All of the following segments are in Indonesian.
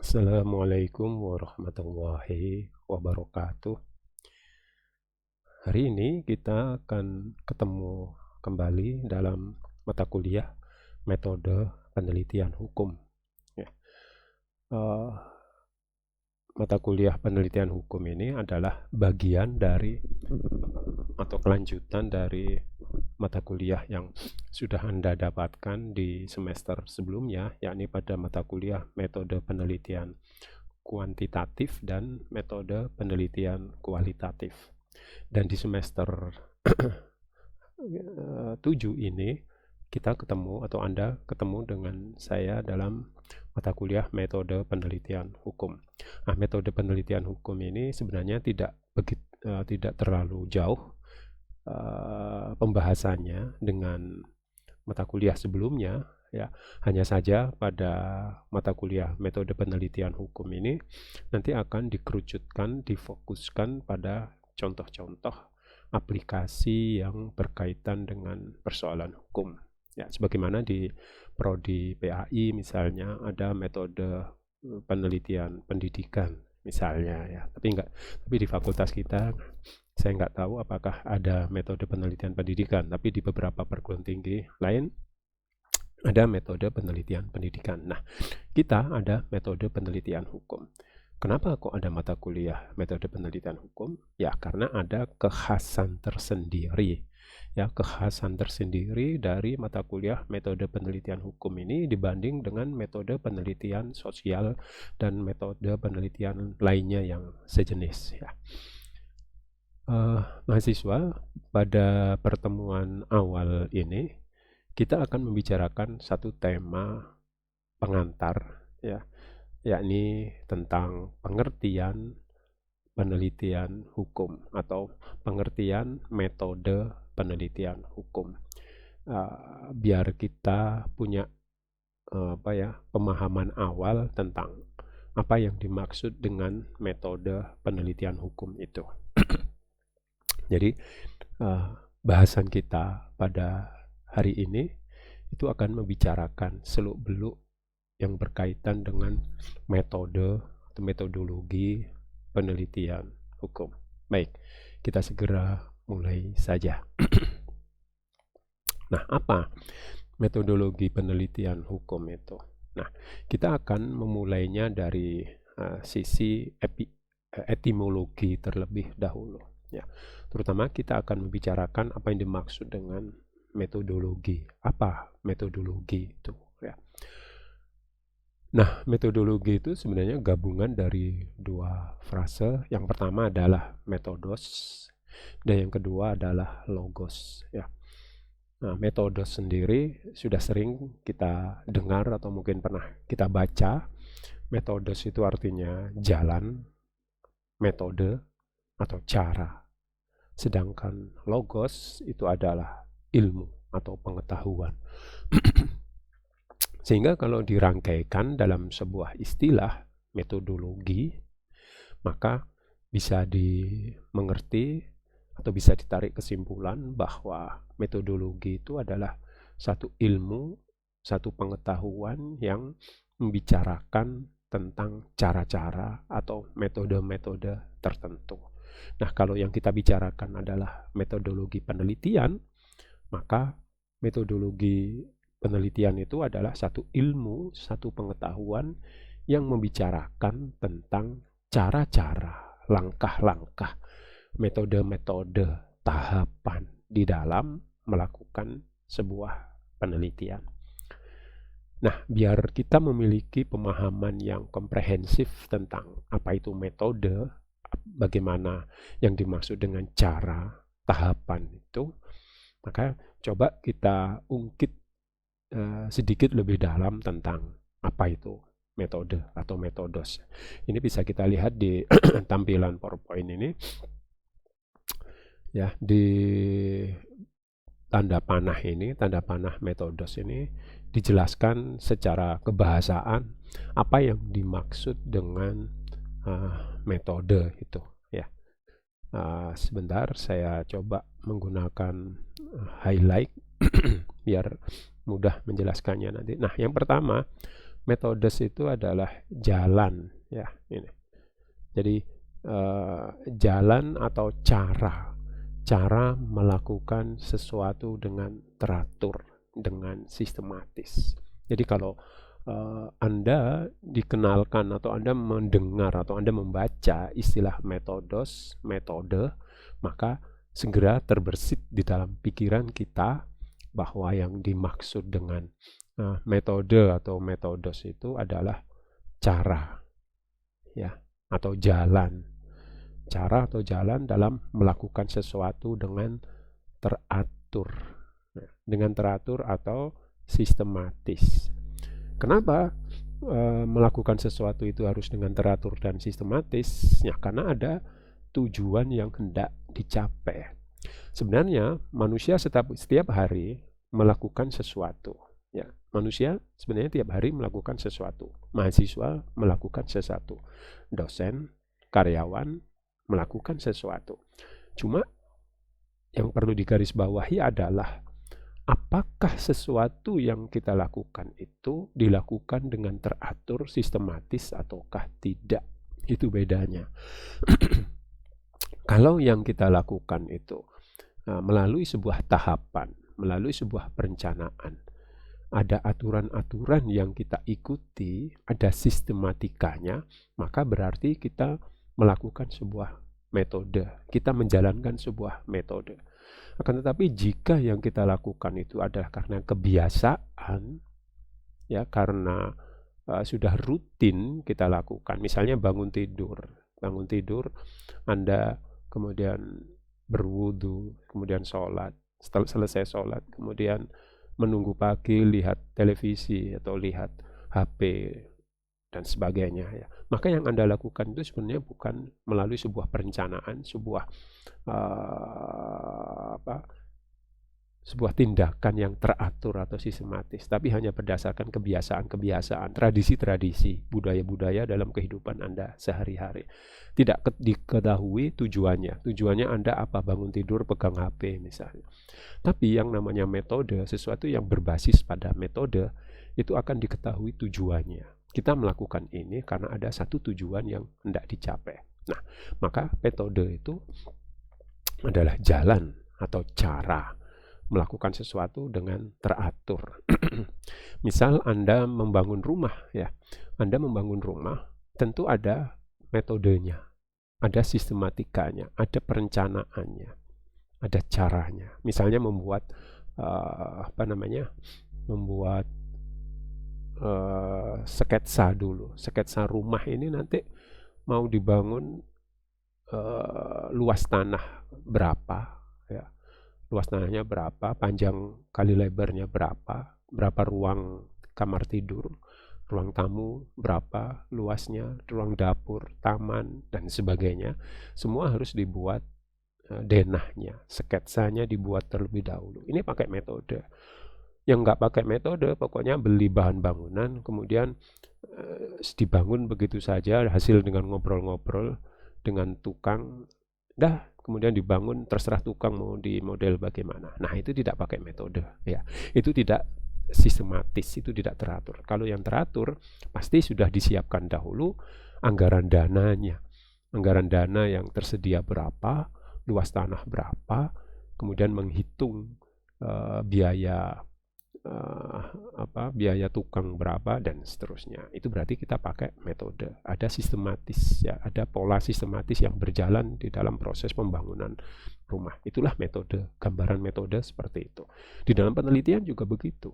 Assalamualaikum warahmatullahi wabarakatuh. Hari ini kita akan ketemu kembali dalam mata kuliah metode penelitian hukum. Ya. Eh, Mata kuliah penelitian hukum ini adalah bagian dari atau kelanjutan dari mata kuliah yang sudah Anda dapatkan di semester sebelumnya, yakni pada mata kuliah metode penelitian kuantitatif dan metode penelitian kualitatif. Dan di semester 7 ini kita ketemu atau Anda ketemu dengan saya dalam mata kuliah metode penelitian hukum. Nah, metode penelitian hukum ini sebenarnya tidak terlalu jauh pembahasannya dengan mata kuliah sebelumnya, ya. Hanya saja pada mata kuliah metode penelitian hukum ini nanti akan dikerucutkan, difokuskan pada contoh-contoh aplikasi yang berkaitan dengan persoalan hukum. Ya, sebagaimana di prodi PAI misalnya ada metode penelitian pendidikan misalnya, ya. Tapi di fakultas kita saya nggak tahu apakah ada metode penelitian pendidikan, tapi di beberapa perguruan tinggi lain ada metode penelitian pendidikan. Nah, kita ada metode penelitian hukum. Kenapa kok ada mata kuliah metode penelitian hukum? Ya, karena ada kekhasan tersendiri. Ya, kekhasan tersendiri dari mata kuliah metode penelitian hukum ini dibanding dengan metode penelitian sosial dan metode penelitian lainnya yang sejenis, ya. Mahasiswa, pada pertemuan awal ini kita akan membicarakan satu tema pengantar, ya, yakni tentang pengertian penelitian hukum atau pengertian metode penelitian hukum. Biar kita punya pemahaman awal tentang apa yang dimaksud dengan metode penelitian hukum itu. Jadi bahasan kita pada hari ini itu akan membicarakan seluk-beluk yang berkaitan dengan metode atau metodologi penelitian hukum. Baik, kita segera mulai saja. Nah, apa metodologi penelitian hukum itu? Nah, kita akan memulainya dari sisi etimologi terlebih dahulu, ya. Terutama kita akan membicarakan apa yang dimaksud dengan metodologi. Apa metodologi itu, ya? Nah, metodologi itu sebenarnya gabungan dari dua frase. Yang pertama adalah metodos dan yang kedua adalah logos, ya. Nah, metodos sendiri sudah sering kita dengar atau mungkin pernah kita baca. Metodos itu artinya jalan, metode, atau cara. Sedangkan logos itu adalah ilmu atau pengetahuan. Sehingga kalau dirangkaikan dalam sebuah istilah metodologi, maka bisa dimengerti atau bisa ditarik kesimpulan bahwa metodologi itu adalah satu ilmu, satu pengetahuan yang membicarakan tentang cara-cara atau metode-metode tertentu. Nah, kalau yang kita bicarakan adalah metodologi penelitian, maka metodologi penelitian itu adalah satu ilmu, satu pengetahuan yang membicarakan tentang cara-cara, langkah-langkah, metode-metode, tahapan di dalam melakukan sebuah penelitian. Nah, biar kita memiliki pemahaman yang komprehensif tentang apa itu metode, bagaimana yang dimaksud dengan cara, tahapan itu, maka coba kita ungkit sedikit lebih dalam tentang apa itu metode atau metodos. Ini bisa kita lihat di tampilan PowerPoint ini, ya. Di tanda panah metodos ini dijelaskan secara kebahasaan apa yang dimaksud dengan metode itu, ya. Sebentar saya coba menggunakan highlight biar mudah menjelaskannya nanti. Nah, yang pertama, Metodes itu adalah jalan, ya ini. Jadi jalan atau cara melakukan sesuatu dengan teratur, dengan sistematis. Jadi kalau Anda dikenalkan atau Anda mendengar atau Anda membaca istilah metode, maka segera terbersit di dalam pikiran kita bahwa yang dimaksud dengan metode atau metodos itu adalah cara, ya, atau jalan. Cara atau jalan dalam melakukan sesuatu dengan teratur, dengan teratur atau sistematis. Kenapa melakukan sesuatu itu harus dengan teratur dan sistematis? Ya, karena ada tujuan yang hendak dicapai. Sebenarnya manusia setiap hari melakukan sesuatu. Ya, manusia sebenarnya tiap hari melakukan sesuatu. Mahasiswa melakukan sesuatu. Dosen, karyawan melakukan sesuatu. Cuma yang perlu digarisbawahi adalah apakah sesuatu yang kita lakukan itu dilakukan dengan teratur, sistematis ataukah tidak. Itu bedanya. Kalau yang kita lakukan itu melalui sebuah tahapan, melalui sebuah perencanaan, ada aturan-aturan yang kita ikuti, ada sistematikanya, maka berarti kita melakukan sebuah metode, kita menjalankan sebuah metode. Akan tetapi jika yang kita lakukan itu adalah karena kebiasaan, ya, karena sudah rutin kita lakukan, misalnya bangun tidur, Anda kemudian berwudu, kemudian sholat, setelah selesai sholat, kemudian menunggu pagi, lihat televisi atau lihat HP dan sebagainya, ya. Maka yang Anda lakukan itu sebenarnya bukan melalui sebuah perencanaan, sebuah tindakan yang teratur atau sistematis, tapi hanya berdasarkan kebiasaan-kebiasaan, tradisi-tradisi, budaya-budaya dalam kehidupan Anda sehari-hari. Tidak diketahui tujuannya. Tujuannya Anda apa? Bangun tidur, pegang HP misalnya. Tapi yang namanya metode, sesuatu yang berbasis pada metode, itu akan diketahui tujuannya. Kita melakukan ini karena ada satu tujuan yang hendak dicapai. Nah, maka metode itu adalah jalan atau cara melakukan sesuatu dengan teratur. Misal Anda membangun rumah, ya. Anda membangun rumah, tentu ada metodenya, ada sistematikanya, ada perencanaannya, ada caranya. Misalnya membuat sketsa dulu. Sketsa rumah ini nanti mau dibangun luas tanah berapa, ya. Luas tanahnya berapa, panjang kali lebarnya berapa ruang kamar tidur, ruang tamu berapa luasnya, ruang dapur, taman, dan sebagainya. Semua harus dibuat denahnya, sketsanya dibuat terlebih dahulu. Ini pakai metode. Yang nggak pakai metode, pokoknya beli bahan bangunan, kemudian dibangun begitu saja, hasil dengan ngobrol-ngobrol dengan tukang, kemudian dibangun, terserah tukang mau di model bagaimana. Nah, itu tidak pakai metode, ya. Itu tidak sistematis, itu tidak teratur. Kalau yang teratur pasti sudah disiapkan dahulu anggaran dananya, anggaran dana yang tersedia berapa, luas tanah berapa, kemudian menghitung biaya tukang berapa, dan seterusnya. Itu berarti kita pakai metode. Ada sistematis, ya, ada pola sistematis yang berjalan di dalam proses pembangunan rumah. Itulah metode, gambaran metode seperti itu. Di dalam penelitian juga begitu.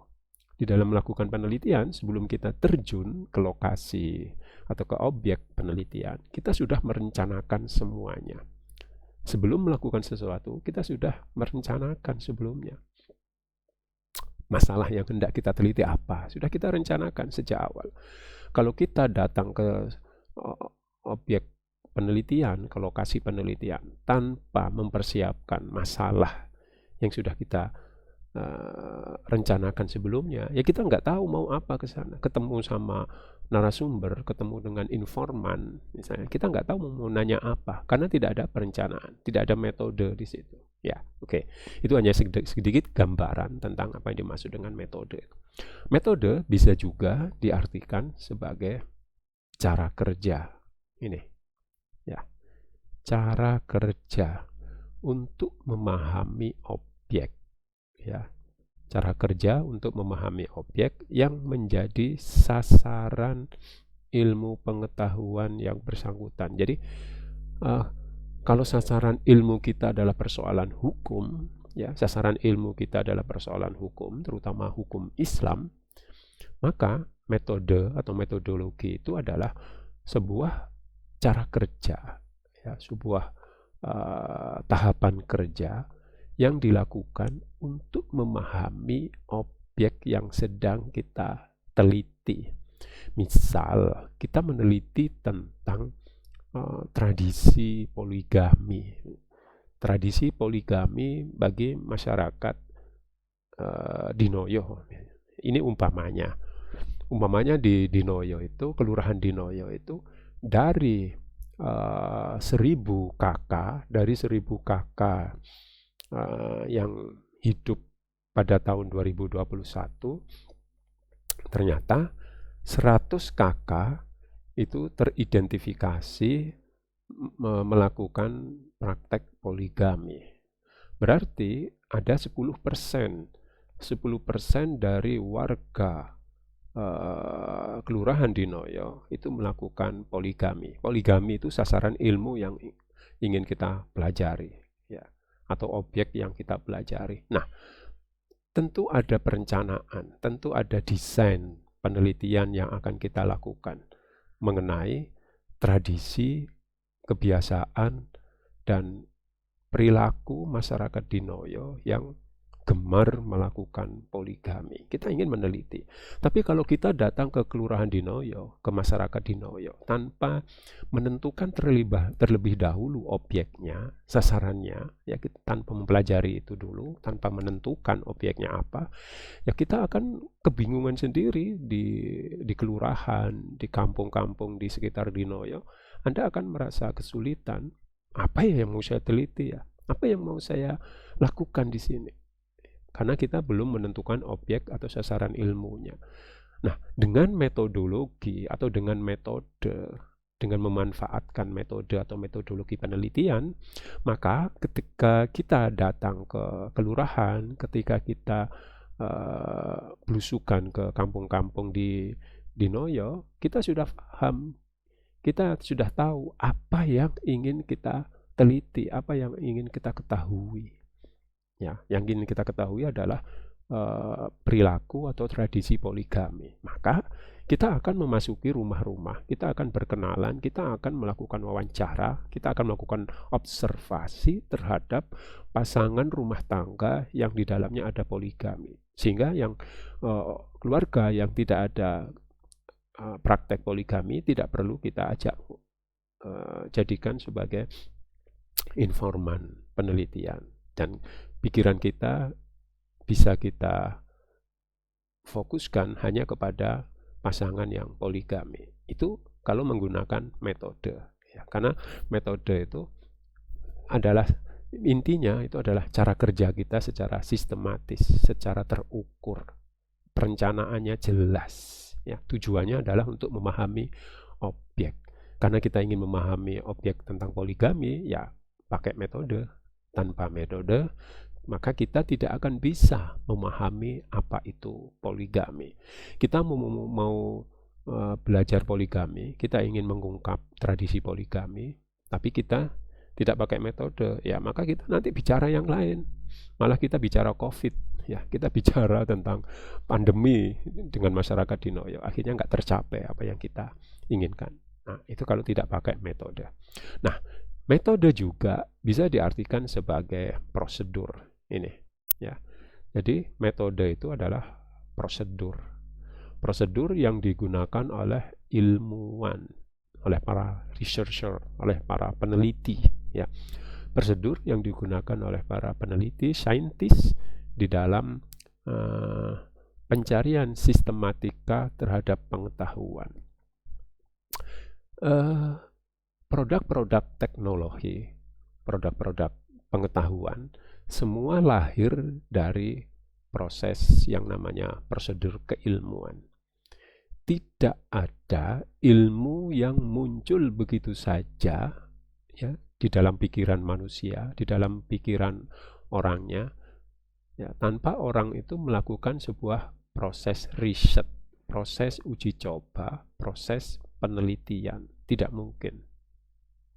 Di dalam melakukan penelitian, sebelum kita terjun ke lokasi atau ke objek penelitian, kita sudah merencanakan semuanya. Sebelum melakukan sesuatu, kita sudah merencanakan sebelumnya. Masalah yang hendak kita teliti apa, sudah kita rencanakan sejak awal. Kalau kita datang ke objek penelitian, ke lokasi penelitian, tanpa mempersiapkan masalah yang sudah kita rencanakan sebelumnya, ya kita nggak tahu mau apa ke sana. Ketemu sama narasumber, ketemu dengan informan misalnya, kita nggak tahu mau nanya apa, karena tidak ada perencanaan, tidak ada metode di situ. Ya, oke. Itu hanya sedikit gambaran tentang apa yang dimaksud dengan metode. Metode bisa juga diartikan sebagai cara kerja. Ini, ya, cara kerja untuk memahami objek, ya. Cara kerja untuk memahami objek yang menjadi sasaran ilmu pengetahuan yang bersangkutan. Jadi, kalau sasaran ilmu kita adalah persoalan hukum, ya, sasaran ilmu kita adalah persoalan hukum, terutama hukum Islam, maka metode atau metodologi itu adalah sebuah cara kerja, ya, sebuah tahapan kerja yang dilakukan untuk memahami objek yang sedang kita teliti. Misal, kita meneliti tentang tradisi poligami. Tradisi poligami bagi masyarakat Dinoyo. Ini umpamanya. Umpamanya di Dinoyo itu, kelurahan Dinoyo itu dari 1000 kakak, yang hidup pada tahun 2021, ternyata 100 kakak itu teridentifikasi melakukan praktek poligami. Berarti ada 10% dari warga kelurahan Dinoyo itu melakukan poligami. Poligami itu sasaran ilmu yang ingin kita pelajari, ya, atau objek yang kita pelajari. Nah, tentu ada perencanaan, tentu ada desain penelitian yang akan kita lakukan mengenai tradisi, kebiasaan, dan perilaku masyarakat Dinoyo yang gemar melakukan poligami. Kita ingin meneliti. Tapi kalau kita datang ke kelurahan Dinoyo, ke masyarakat Dinoyo, tanpa menentukan terlebih dahulu objeknya, sasarannya, ya, tanpa mempelajari itu dulu, tanpa menentukan objeknya apa, ya kita akan kebingungan sendiri di kelurahan, di kampung-kampung di sekitar Dinoyo. Anda akan merasa kesulitan. Apa ya yang mau saya teliti ya? Apa yang mau saya lakukan di sini? Karena kita belum menentukan objek atau sasaran ilmunya. Nah, dengan metodologi atau dengan metode, dengan memanfaatkan metode atau metodologi penelitian, maka ketika kita datang ke kelurahan, ketika kita belusukan ke kampung-kampung di Dinoyo, kita sudah paham, kita sudah tahu apa yang ingin kita teliti, apa yang ingin kita ketahui. Ya, yang ingin kita ketahui adalah perilaku atau tradisi poligami. Maka kita akan memasuki rumah-rumah, kita akan berkenalan, kita akan melakukan wawancara, kita akan melakukan observasi terhadap pasangan rumah tangga yang di dalamnya ada poligami. Sehingga yang keluarga yang tidak ada praktek poligami tidak perlu kita ajak jadikan sebagai informan penelitian. Dan pikiran kita bisa kita fokuskan hanya kepada pasangan yang poligami. Itu kalau menggunakan metode, ya, karena metode itu adalah intinya itu adalah cara kerja kita secara sistematis, secara terukur, perencanaannya jelas, ya, tujuannya adalah untuk memahami objek. Karena kita ingin memahami objek tentang poligami, ya pakai metode. Tanpa metode, maka kita tidak akan bisa memahami apa itu poligami. Kita mau belajar poligami, kita ingin mengungkap tradisi poligami, tapi kita tidak pakai metode, ya maka kita nanti bicara yang lain. Malah kita bicara COVID, ya, kita bicara tentang pandemi dengan masyarakat Dinoyo, akhirnya nggak tercapai apa yang kita inginkan. Nah, itu kalau tidak pakai metode. Nah, metode juga bisa diartikan sebagai prosedur. Ini, ya. Jadi metode itu adalah prosedur. Prosedur yang digunakan oleh ilmuwan, oleh para researcher, oleh para peneliti, ya. Prosedur yang digunakan oleh para peneliti, saintis di dalam pencarian sistematika terhadap pengetahuan. Produk-produk teknologi, produk-produk pengetahuan semua lahir dari proses yang namanya prosedur keilmuan. Tidak ada ilmu yang muncul begitu saja ya di dalam pikiran manusia, di dalam pikiran orangnya ya, tanpa orang itu melakukan sebuah proses riset, proses uji coba, proses penelitian. Tidak mungkin.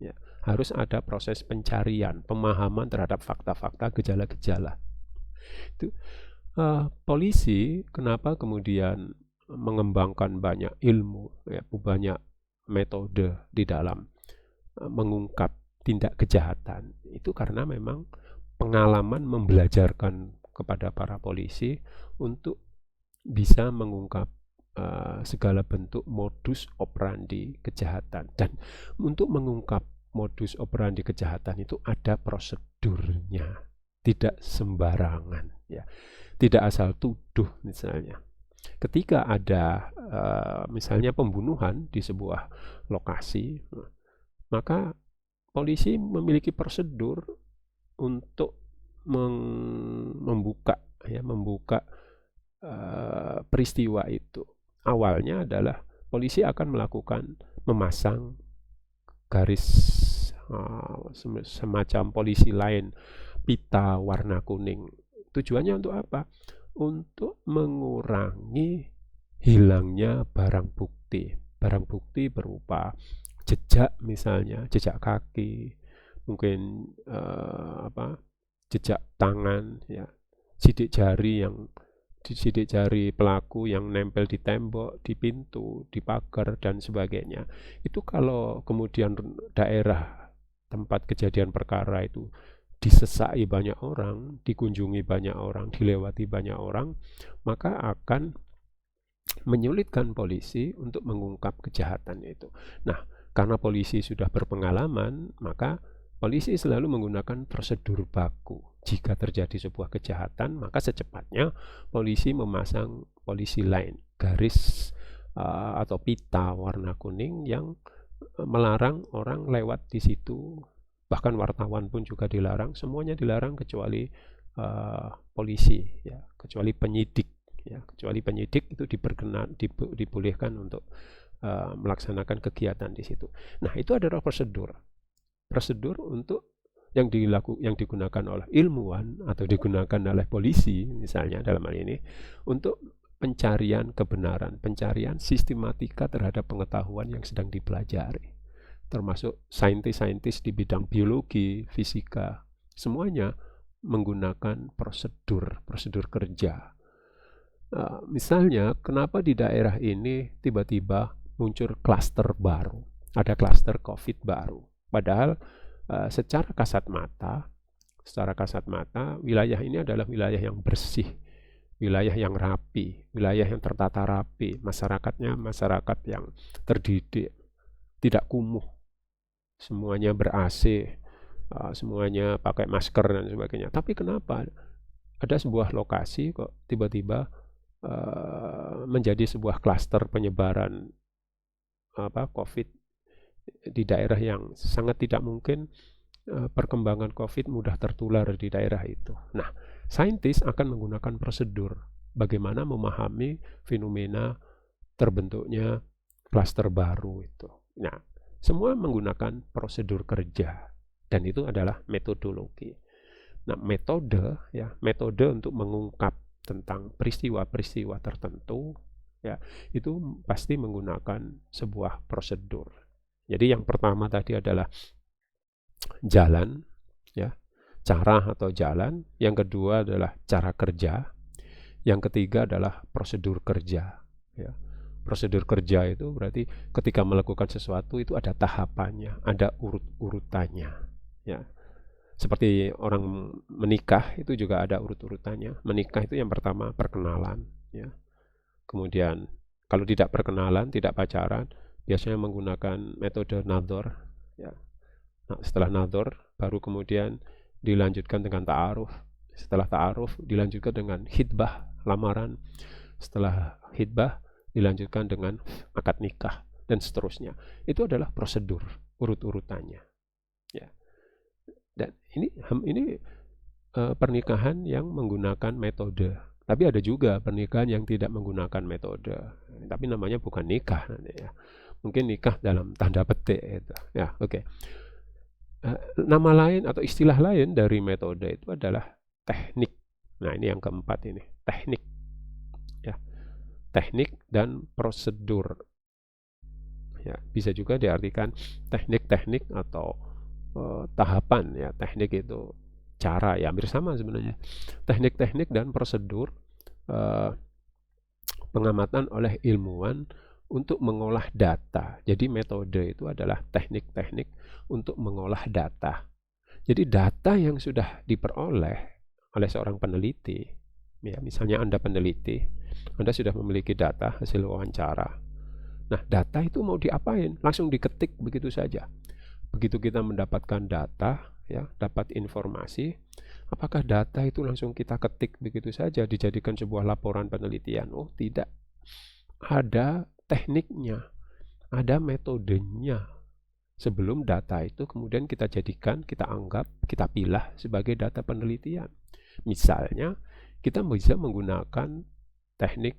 Ya, harus ada proses pencarian, pemahaman terhadap fakta-fakta, gejala-gejala. Itu polisi kenapa kemudian mengembangkan banyak ilmu, ya, banyak metode di dalam mengungkap tindak kejahatan. Itu karena memang pengalaman membelajarkan kepada para polisi untuk bisa mengungkap segala bentuk modus operandi kejahatan. Dan untuk mengungkap modus operandi kejahatan itu ada prosedurnya, tidak sembarangan ya, tidak asal tuduh. Misalnya ketika ada misalnya pembunuhan di sebuah lokasi, maka polisi memiliki prosedur untuk membuka peristiwa itu. Awalnya adalah polisi akan melakukan memasang garis semacam polisi lain, pita warna kuning. Tujuannya untuk apa? Untuk mengurangi hilangnya barang bukti. Barang bukti berupa jejak, misalnya jejak kaki, mungkin jejak tangan, ya, sidik jari pelaku yang nempel di tembok, di pintu, di pagar dan sebagainya. Itu kalau kemudian daerah tempat kejadian perkara itu disesai banyak orang, dikunjungi banyak orang, dilewati banyak orang, maka akan menyulitkan polisi untuk mengungkap kejahatan itu. Nah, karena polisi sudah berpengalaman, maka polisi selalu menggunakan prosedur baku. Jika terjadi sebuah kejahatan, maka secepatnya polisi memasang polisi lain, garis atau pita warna kuning yang melarang orang lewat di situ. Bahkan wartawan pun juga dilarang, semuanya dilarang kecuali polisi, ya, kecuali penyidik. Ya, kecuali penyidik itu dibolehkan untuk melaksanakan kegiatan di situ. Nah, itu adalah prosedur untuk yang digunakan oleh ilmuwan atau digunakan oleh polisi misalnya dalam hal ini untuk pencarian kebenaran, pencarian sistematika terhadap pengetahuan yang sedang dipelajari, termasuk saintis-saintis di bidang biologi, fisika, semuanya menggunakan prosedur kerja. Misalnya, kenapa di daerah ini tiba-tiba muncul klaster baru, ada klaster COVID baru, padahal secara kasat mata wilayah ini adalah wilayah yang bersih, wilayah yang rapi, wilayah yang tertata rapi, masyarakatnya masyarakat yang terdidik, tidak kumuh, semuanya ber-AC, semuanya pakai masker dan sebagainya. Tapi kenapa ada sebuah lokasi kok tiba-tiba menjadi sebuah klaster penyebaran COVID di daerah yang sangat tidak mungkin perkembangan COVID mudah tertular di daerah itu. Nah, saintis akan menggunakan prosedur bagaimana memahami fenomena terbentuknya klaster baru itu. Nah, semua menggunakan prosedur kerja dan itu adalah metodologi. Nah, metode untuk mengungkap tentang peristiwa-peristiwa tertentu, ya, itu pasti menggunakan sebuah prosedur. Jadi yang pertama tadi adalah jalan, ya, cara atau jalan. Yang kedua adalah cara kerja. Yang ketiga adalah prosedur kerja. Ya. Prosedur kerja itu berarti ketika melakukan sesuatu itu ada tahapannya, ada urut-urutannya. Ya. Seperti orang menikah itu juga ada urut-urutannya. Menikah itu yang pertama perkenalan, ya. Kemudian kalau tidak perkenalan, tidak pacaran, biasanya menggunakan metode nador, ya. Nah, setelah nador baru kemudian dilanjutkan dengan ta'aruf. Setelah ta'aruf dilanjutkan dengan khitbah, lamaran. Setelah khitbah dilanjutkan dengan akad nikah dan seterusnya. Itu adalah prosedur urut-urutannya, ya. Dan ini pernikahan yang menggunakan metode. Tapi ada juga pernikahan yang tidak menggunakan metode. Tapi namanya bukan nikah nanti ya. Mungkin nikah dalam tanda petik itu. Ya, oke. Nama lain atau istilah lain dari metode itu adalah teknik. Nah, ini yang keempat ini, teknik. Ya. Teknik dan prosedur. Ya, bisa juga diartikan teknik-teknik atau tahapan ya. Teknik itu cara ya, hampir sama sebenarnya. Teknik-teknik dan prosedur pengamatan oleh ilmuwan untuk mengolah data. Jadi metode itu adalah teknik-teknik untuk mengolah data. Jadi data yang sudah diperoleh oleh seorang peneliti, ya misalnya Anda peneliti, Anda sudah memiliki data hasil wawancara. Nah, data itu mau diapain? Langsung diketik begitu saja. Begitu kita mendapatkan data, ya, dapat informasi, apakah data itu langsung kita ketik begitu saja dijadikan sebuah laporan penelitian? Oh, tidak. Ada tekniknya, ada metodenya. Sebelum data itu kemudian kita jadikan, kita anggap, kita pilah sebagai data penelitian. Misalnya, kita bisa menggunakan teknik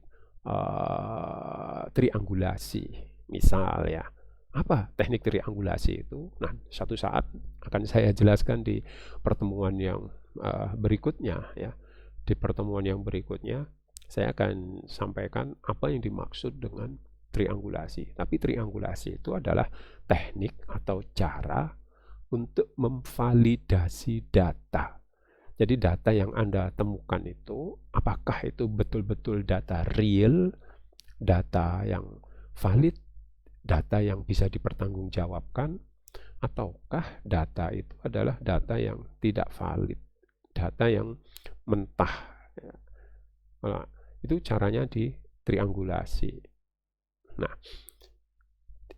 triangulasi. Misal ya, apa teknik triangulasi itu? Nah, satu saat akan saya jelaskan di pertemuan yang berikutnya ya. Di pertemuan yang berikutnya saya akan sampaikan apa yang dimaksud dengan triangulasi. Tapi triangulasi itu adalah teknik atau cara untuk memvalidasi data. Jadi data yang Anda temukan itu, apakah itu betul-betul data real, data yang valid, data yang bisa dipertanggungjawabkan, ataukah data itu adalah data yang tidak valid, data yang mentah. Nah, itu caranya di triangulasi. Nah,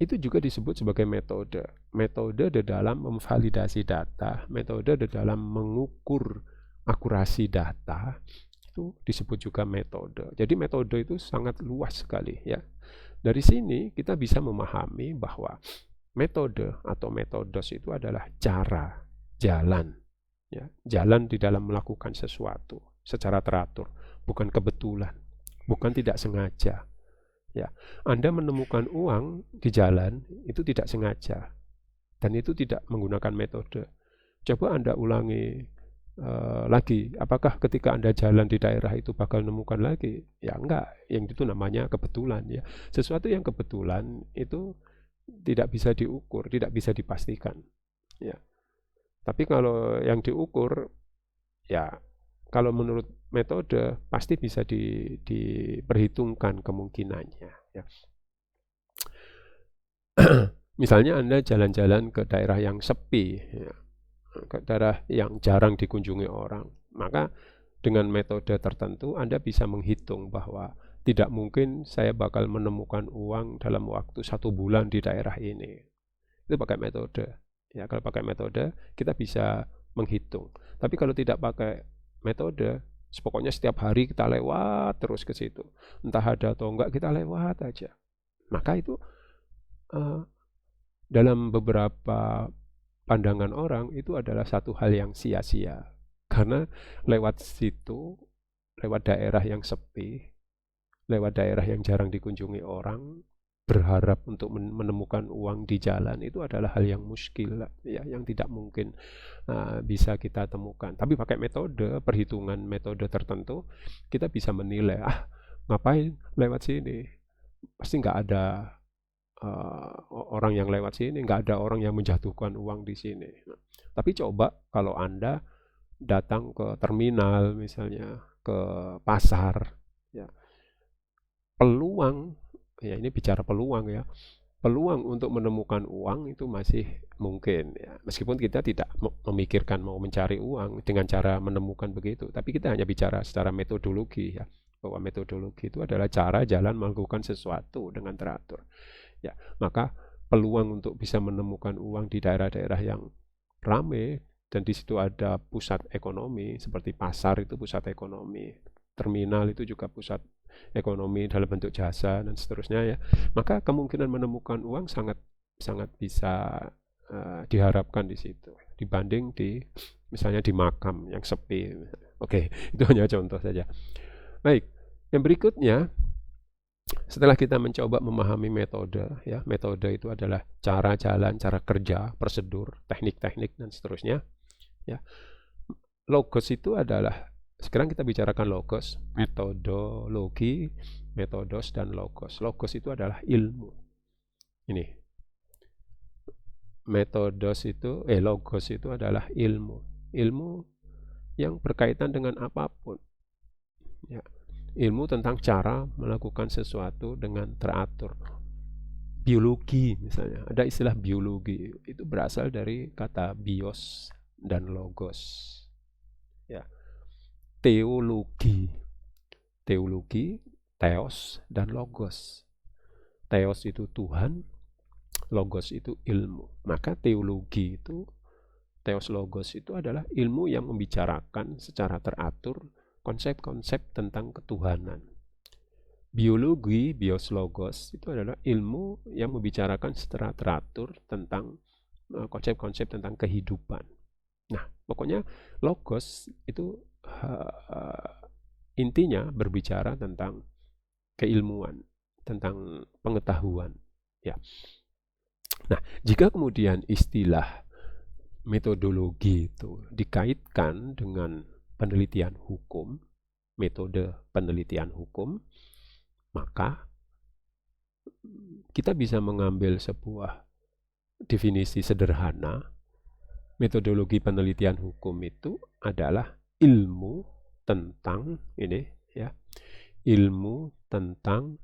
itu juga disebut sebagai metode. Metode di dalam memvalidasi data, metode di dalam mengukur akurasi data, itu disebut juga metode. Jadi metode itu sangat luas sekali ya. Dari sini kita bisa memahami bahwa metode atau metodos itu adalah cara, jalan. Ya, jalan di dalam melakukan sesuatu secara teratur, bukan kebetulan, bukan tidak sengaja. Ya, Anda menemukan uang di jalan itu tidak sengaja dan itu tidak menggunakan metode. Coba Anda ulangi lagi, apakah ketika Anda jalan di daerah itu bakal menemukan lagi? Ya enggak, yang itu namanya kebetulan ya. Sesuatu yang kebetulan itu tidak bisa diukur, tidak bisa dipastikan. Ya. Tapi kalau yang diukur, ya kalau menurut metode pasti bisa diperhitungkan kemungkinannya. Ya. Misalnya Anda jalan-jalan ke daerah yang sepi, ya, ke daerah yang jarang dikunjungi orang, maka dengan metode tertentu Anda bisa menghitung bahwa tidak mungkin saya bakal menemukan uang dalam waktu 1 bulan di daerah ini. Itu pakai metode. Ya, kalau pakai metode kita bisa menghitung. Tapi kalau tidak pakai metode, pokoknya setiap hari kita lewat terus ke situ. Entah ada atau enggak kita lewat aja. Maka itu dalam beberapa pandangan orang itu adalah satu hal yang sia-sia. Karena lewat situ, lewat daerah yang sepi, lewat daerah yang jarang dikunjungi orang, berharap untuk menemukan uang di jalan itu adalah hal yang muskil ya, yang tidak mungkin bisa kita temukan. Tapi pakai metode perhitungan, metode tertentu, kita bisa menilai, ngapain lewat sini, pasti nggak ada orang yang lewat sini, nggak ada orang yang menjatuhkan uang di sini. Nah, tapi coba kalau Anda datang ke terminal misalnya, ke pasar ya, peluang ya, ini bicara peluang ya, peluang untuk menemukan uang itu masih mungkin ya, meskipun kita tidak memikirkan mau mencari uang dengan cara menemukan begitu, tapi kita hanya bicara secara metodologi ya, bahwa metodologi itu adalah cara jalan melakukan sesuatu dengan teratur ya. Maka peluang untuk bisa menemukan uang di daerah-daerah yang ramai dan di situ ada pusat ekonomi, seperti pasar itu pusat ekonomi, terminal itu juga pusat ekonomi dalam bentuk jasa dan seterusnya ya, maka kemungkinan menemukan uang sangat sangat bisa diharapkan di situ. dibanding misalnya di makam yang sepi. Oke, itu hanya contoh saja. Baik, yang berikutnya, setelah kita mencoba memahami metode, ya, metode itu adalah cara jalan, cara kerja, prosedur, teknik-teknik dan seterusnya. Ya, logos itu adalah, sekarang kita bicarakan logos, metodologi, metodos dan logos. Logos itu adalah ilmu. Ini logos itu adalah ilmu. Ilmu yang berkaitan dengan apapun. Ya. Ilmu tentang cara melakukan sesuatu dengan teratur. Biologi misalnya, ada istilah biologi, itu berasal dari kata bios dan logos. Ya. Teologi, theos dan logos. Theos itu Tuhan, logos itu ilmu. Maka teologi itu, theos logos itu adalah ilmu yang membicarakan secara teratur konsep-konsep tentang ketuhanan. Biologi, bios logos, itu adalah ilmu yang membicarakan secara teratur tentang konsep-konsep tentang kehidupan. Nah, pokoknya logos itu intinya berbicara tentang keilmuan, tentang pengetahuan. Ya. Nah, jika kemudian istilah metodologi itu dikaitkan dengan penelitian hukum, metode penelitian hukum, maka kita bisa mengambil sebuah definisi sederhana. Metodologi penelitian hukum itu adalah ilmu tentang ilmu tentang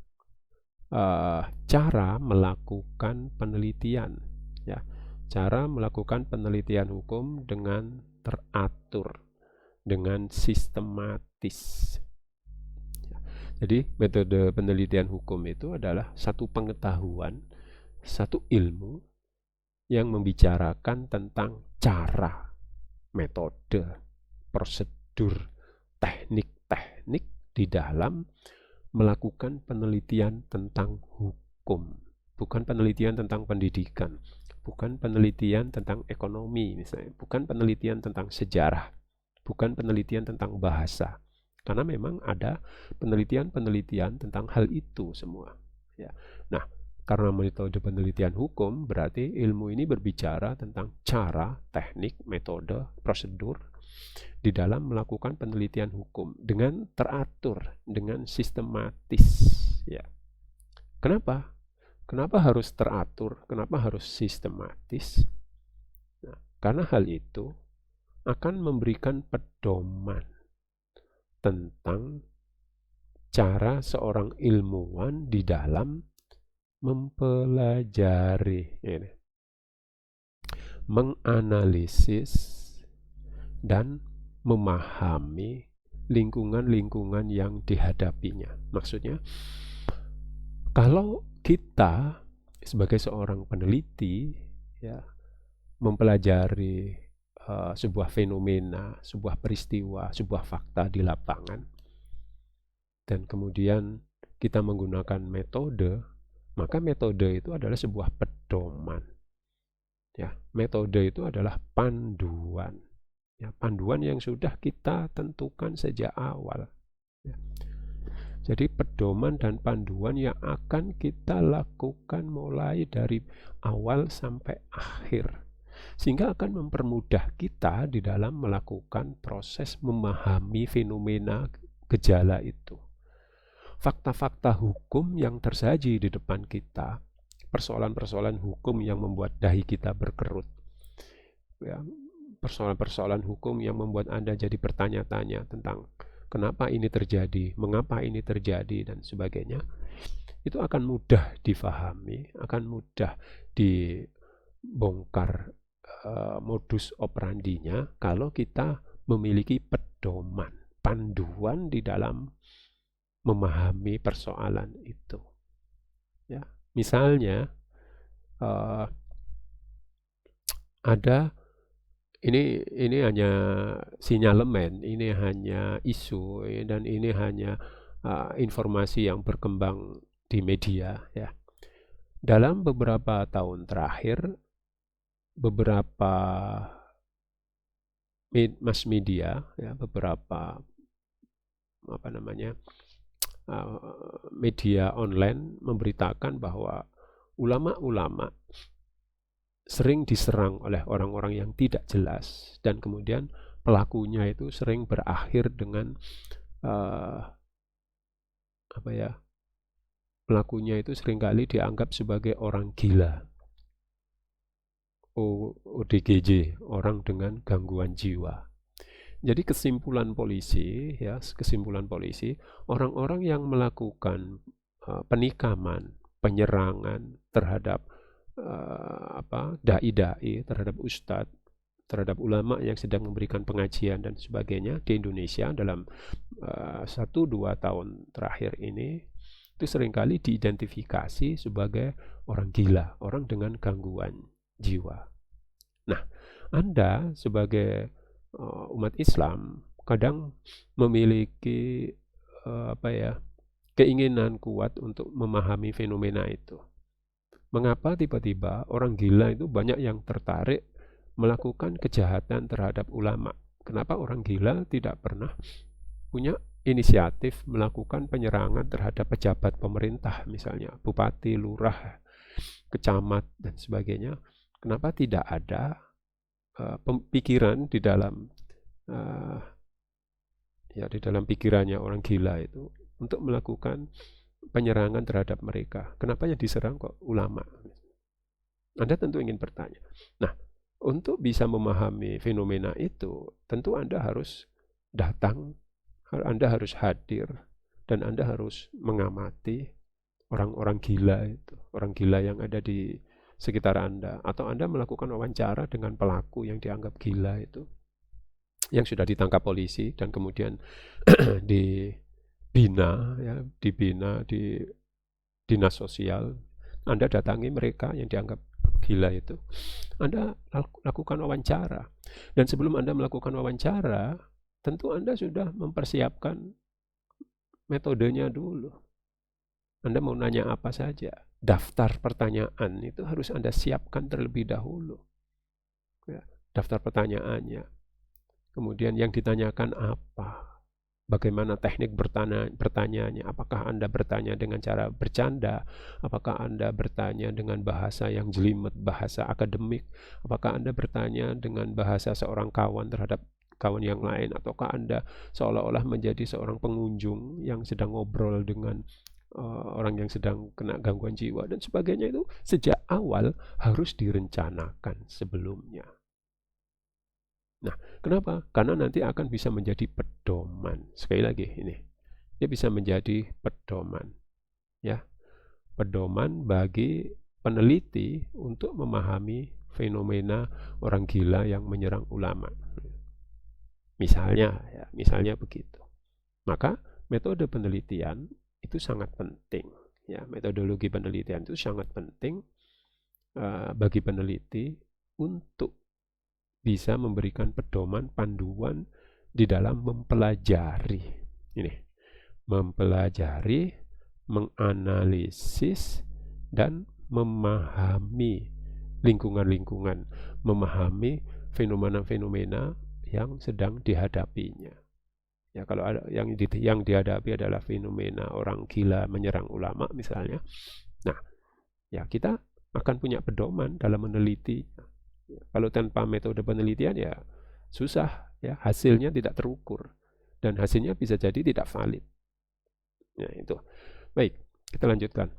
cara melakukan penelitian, ya, cara melakukan penelitian hukum dengan teratur, dengan sistematis. Jadi metode penelitian hukum itu adalah satu pengetahuan, satu ilmu yang membicarakan tentang cara, metode, prosedur, teknik-teknik di dalam melakukan penelitian tentang hukum. Bukan penelitian tentang pendidikan, bukan penelitian tentang ekonomi misalnya, bukan penelitian tentang sejarah, bukan penelitian tentang bahasa. Karena memang ada penelitian-penelitian tentang hal itu semua. Ya. Nah, karena metode penelitian hukum, berarti ilmu ini berbicara tentang cara, teknik, metode, prosedur di dalam melakukan penelitian hukum dengan teratur, dengan sistematis. Ya. Kenapa? Kenapa harus teratur? Kenapa harus sistematis? Nah, karena hal itu akan memberikan pedoman tentang cara seorang ilmuwan di dalam mempelajari, menganalisis, dan memahami lingkungan-lingkungan yang dihadapinya. Maksudnya, kalau kita sebagai seorang peneliti, ya, mempelajari sebuah fenomena, sebuah peristiwa, sebuah fakta di lapangan, dan kemudian kita menggunakan metode, maka metode itu adalah sebuah pedoman. Ya, metode itu adalah panduan. Ya, panduan yang sudah kita tentukan sejak awal. Ya. Jadi pedoman dan panduan yang akan kita lakukan mulai dari awal sampai akhir, sehingga akan mempermudah kita di dalam melakukan proses memahami fenomena gejala itu. Fakta-fakta hukum yang tersaji di depan kita, persoalan-persoalan hukum yang membuat dahi kita berkerut, ya, persoalan-persoalan hukum yang membuat Anda jadi bertanya-tanya tentang kenapa ini terjadi, mengapa ini terjadi, dan sebagainya, itu akan mudah difahami, akan mudah dibongkar modus operandinya kalau kita memiliki pedoman, panduan di dalam memahami persoalan itu. Ya, misalnya ada ini hanya sinyalemen, ini hanya isu, dan ini hanya informasi yang berkembang di media. Ya. Dalam beberapa tahun terakhir, beberapa mass media, ya, beberapa media online memberitakan bahwa ulama-ulama sering diserang oleh orang-orang yang tidak jelas, dan kemudian pelakunya itu sering berakhir dengan pelakunya itu seringkali dianggap sebagai orang gila, ODGJ, orang dengan gangguan jiwa. Jadi kesimpulan polisi, orang-orang yang melakukan penikaman, penyerangan terhadap dai-dai, terhadap ustadz, terhadap ulama yang sedang memberikan pengajian dan sebagainya di Indonesia dalam 1-2 tahun terakhir ini, itu seringkali diidentifikasi sebagai orang gila, orang dengan gangguan jiwa. Nah, Anda sebagai umat Islam kadang memiliki keinginan kuat untuk memahami fenomena itu. Mengapa tiba-tiba orang gila itu banyak yang tertarik melakukan kejahatan terhadap ulama? Kenapa orang gila tidak pernah punya inisiatif melakukan penyerangan terhadap pejabat pemerintah, misalnya bupati, lurah, kecamat, dan sebagainya? Kenapa tidak ada pikiran di dalam di dalam pikirannya orang gila itu untuk melakukan penyerangan terhadap mereka? Kenapa yang diserang kok ulama? Anda tentu ingin bertanya. Nah, untuk bisa memahami fenomena itu, tentu Anda harus datang, Anda harus hadir, dan Anda harus mengamati orang-orang gila itu, orang gila yang ada di sekitar Anda, atau Anda melakukan wawancara dengan pelaku yang dianggap gila itu, yang sudah ditangkap polisi dan kemudian dibina di dinas sosial. Anda datangi mereka yang dianggap gila itu, Anda lakukan wawancara, dan sebelum Anda melakukan wawancara, tentu Anda sudah mempersiapkan metodenya dulu. Anda mau nanya apa saja, daftar pertanyaan itu harus Anda siapkan terlebih dahulu, ya, daftar pertanyaannya. Kemudian yang ditanyakan apa, bagaimana teknik bertanyanya, apakah Anda bertanya dengan cara bercanda, apakah Anda bertanya dengan bahasa yang jelimet, bahasa akademik, apakah Anda bertanya dengan bahasa seorang kawan terhadap kawan yang lain, ataukah Anda seolah-olah menjadi seorang pengunjung yang sedang ngobrol dengan orang yang sedang kena gangguan jiwa dan sebagainya. Itu sejak awal harus direncanakan sebelumnya. Nah, kenapa? Karena nanti akan bisa menjadi pedoman. Sekali lagi ini, dia bisa menjadi pedoman, ya, pedoman bagi peneliti untuk memahami fenomena orang gila yang menyerang ulama. Misalnya begitu. Maka metode penelitian itu sangat penting, ya, metodologi penelitian itu sangat penting bagi peneliti untuk bisa memberikan pedoman, panduan di dalam mempelajari menganalisis dan memahami lingkungan-lingkungan, memahami fenomena-fenomena yang sedang dihadapinya. Ya, kalau ada yang dihadapi adalah fenomena orang gila menyerang ulama misalnya, nah, ya, kita akan punya pedoman dalam meneliti. Kalau tanpa metode penelitian, ya susah, ya, hasilnya tidak terukur dan hasilnya bisa jadi tidak valid. Ya, itu. Baik, kita lanjutkan.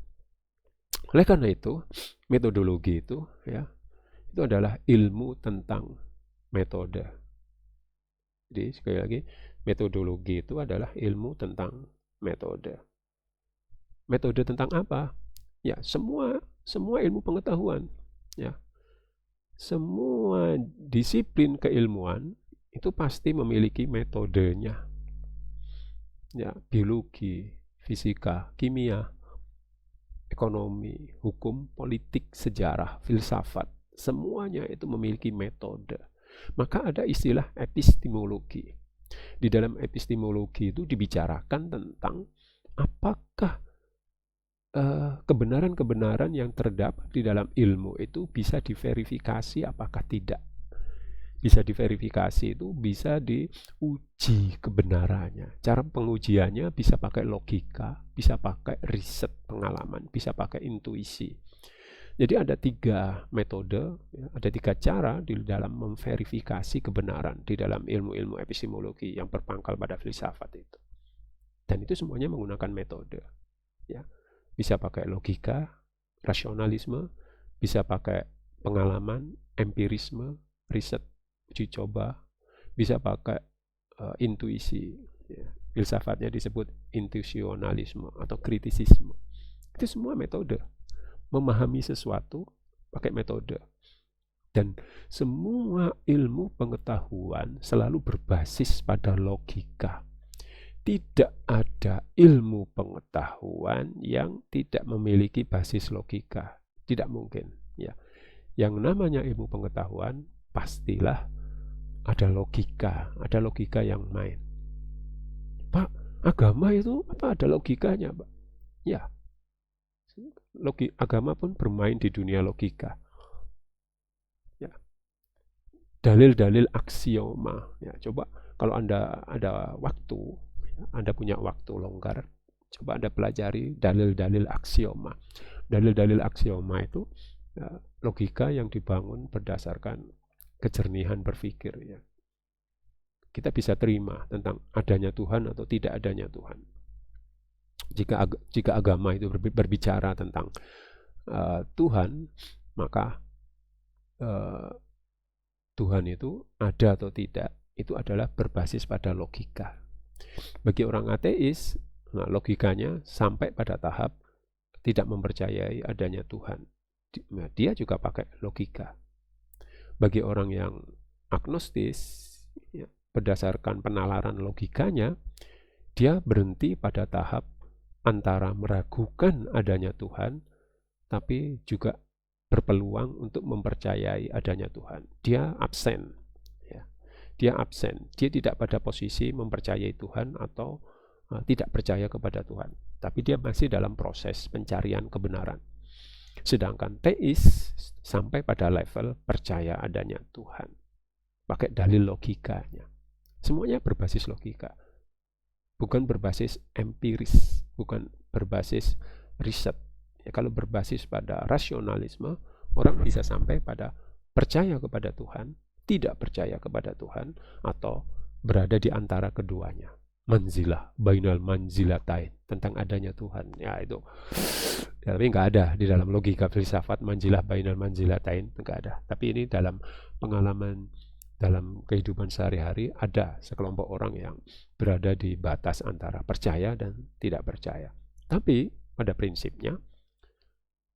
Oleh karena itu, metodologi itu, ya, itu adalah ilmu tentang metode. Jadi sekali lagi, metodologi itu adalah ilmu tentang metode. Metode tentang apa? Ya, semua ilmu pengetahuan, ya. Semua disiplin keilmuan itu pasti memiliki metodenya. Ya, biologi, fisika, kimia, ekonomi, hukum, politik, sejarah, filsafat, semuanya itu memiliki metode. Maka ada istilah epistemologi. Di dalam epistemologi itu dibicarakan tentang apakah kebenaran-kebenaran yang terdapat di dalam ilmu itu bisa diverifikasi apakah tidak. bisa diverifikasi, itu bisa diuji kebenarannya. Cara pengujiannya bisa pakai logika, bisa pakai riset pengalaman, bisa pakai intuisi. Jadi ada 3 metode, ada 3 cara di dalam memverifikasi kebenaran di dalam ilmu-ilmu epistemologi yang berpangkal pada filsafat itu. Dan itu semuanya menggunakan metode. Ya, bisa pakai logika, rasionalisme, bisa pakai pengalaman, empirisme, riset, uji coba, bisa pakai intuisi. Ya. Filsafatnya disebut intuisionalisme atau kritisisme. Itu semua metode. Memahami sesuatu pakai metode. Dan semua ilmu pengetahuan selalu berbasis pada logika. Tidak ada ilmu pengetahuan yang tidak memiliki basis logika. Tidak mungkin. Ya. Yang namanya ilmu pengetahuan pastilah ada logika yang main. Pak, agama itu apa ada logikanya, Pak? Ya, agama pun bermain di dunia logika. Ya. Dalil-dalil aksioma. Ya, coba kalau Anda ada waktu, Anda punya waktu longgar, coba Anda pelajari dalil-dalil aksioma. Dalil-dalil aksioma itu ya, logika yang dibangun berdasarkan kejernihan berpikir. Ya. Kita bisa terima tentang adanya Tuhan atau tidak adanya Tuhan. Jika agama itu berbicara tentang Tuhan, maka Tuhan itu ada atau tidak, itu adalah berbasis pada logika. Bagi orang ateis, logikanya sampai pada tahap tidak mempercayai adanya Tuhan. Dia juga pakai logika. Bagi orang yang agnostis, ya, berdasarkan penalaran logikanya, dia berhenti pada tahap antara meragukan adanya Tuhan, tapi juga berpeluang untuk mempercayai adanya Tuhan. Dia absen. Ya. Dia absen. Dia tidak pada posisi mempercayai Tuhan atau tidak percaya kepada Tuhan. Tapi dia masih dalam proses pencarian kebenaran. Sedangkan teis sampai pada level percaya adanya Tuhan. Pakai dalil logikanya. Semuanya berbasis logika. Bukan berbasis empiris, bukan berbasis riset. Ya, kalau berbasis pada rasionalisme, orang bisa sampai pada percaya kepada Tuhan, tidak percaya kepada Tuhan, atau berada di antara keduanya. Manzilah, bainal manzilatain, tentang adanya Tuhan. Ya itu, ya, tapi nggak ada di dalam logika filsafat manzilah bainal manzilatain, nggak ada. Tapi ini dalam pengalaman, dalam kehidupan sehari-hari ada sekelompok orang yang berada di batas antara percaya dan tidak percaya. Tapi pada prinsipnya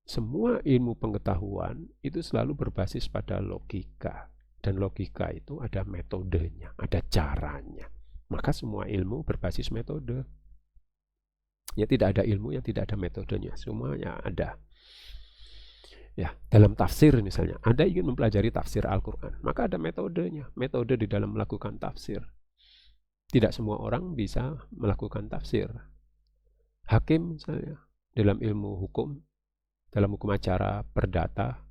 semua ilmu pengetahuan itu selalu berbasis pada logika. Dan logika itu ada metodenya, ada caranya. Maka semua ilmu berbasis metode. Ya, tidak ada ilmu yang tidak ada metodenya, semuanya ada. Ya, dalam tafsir misalnya, Anda ingin mempelajari tafsir Al-Quran, maka ada metodenya, metode di dalam melakukan tafsir. Tidak semua orang bisa melakukan tafsir. Hakim misalnya, dalam ilmu hukum, dalam hukum acara perdata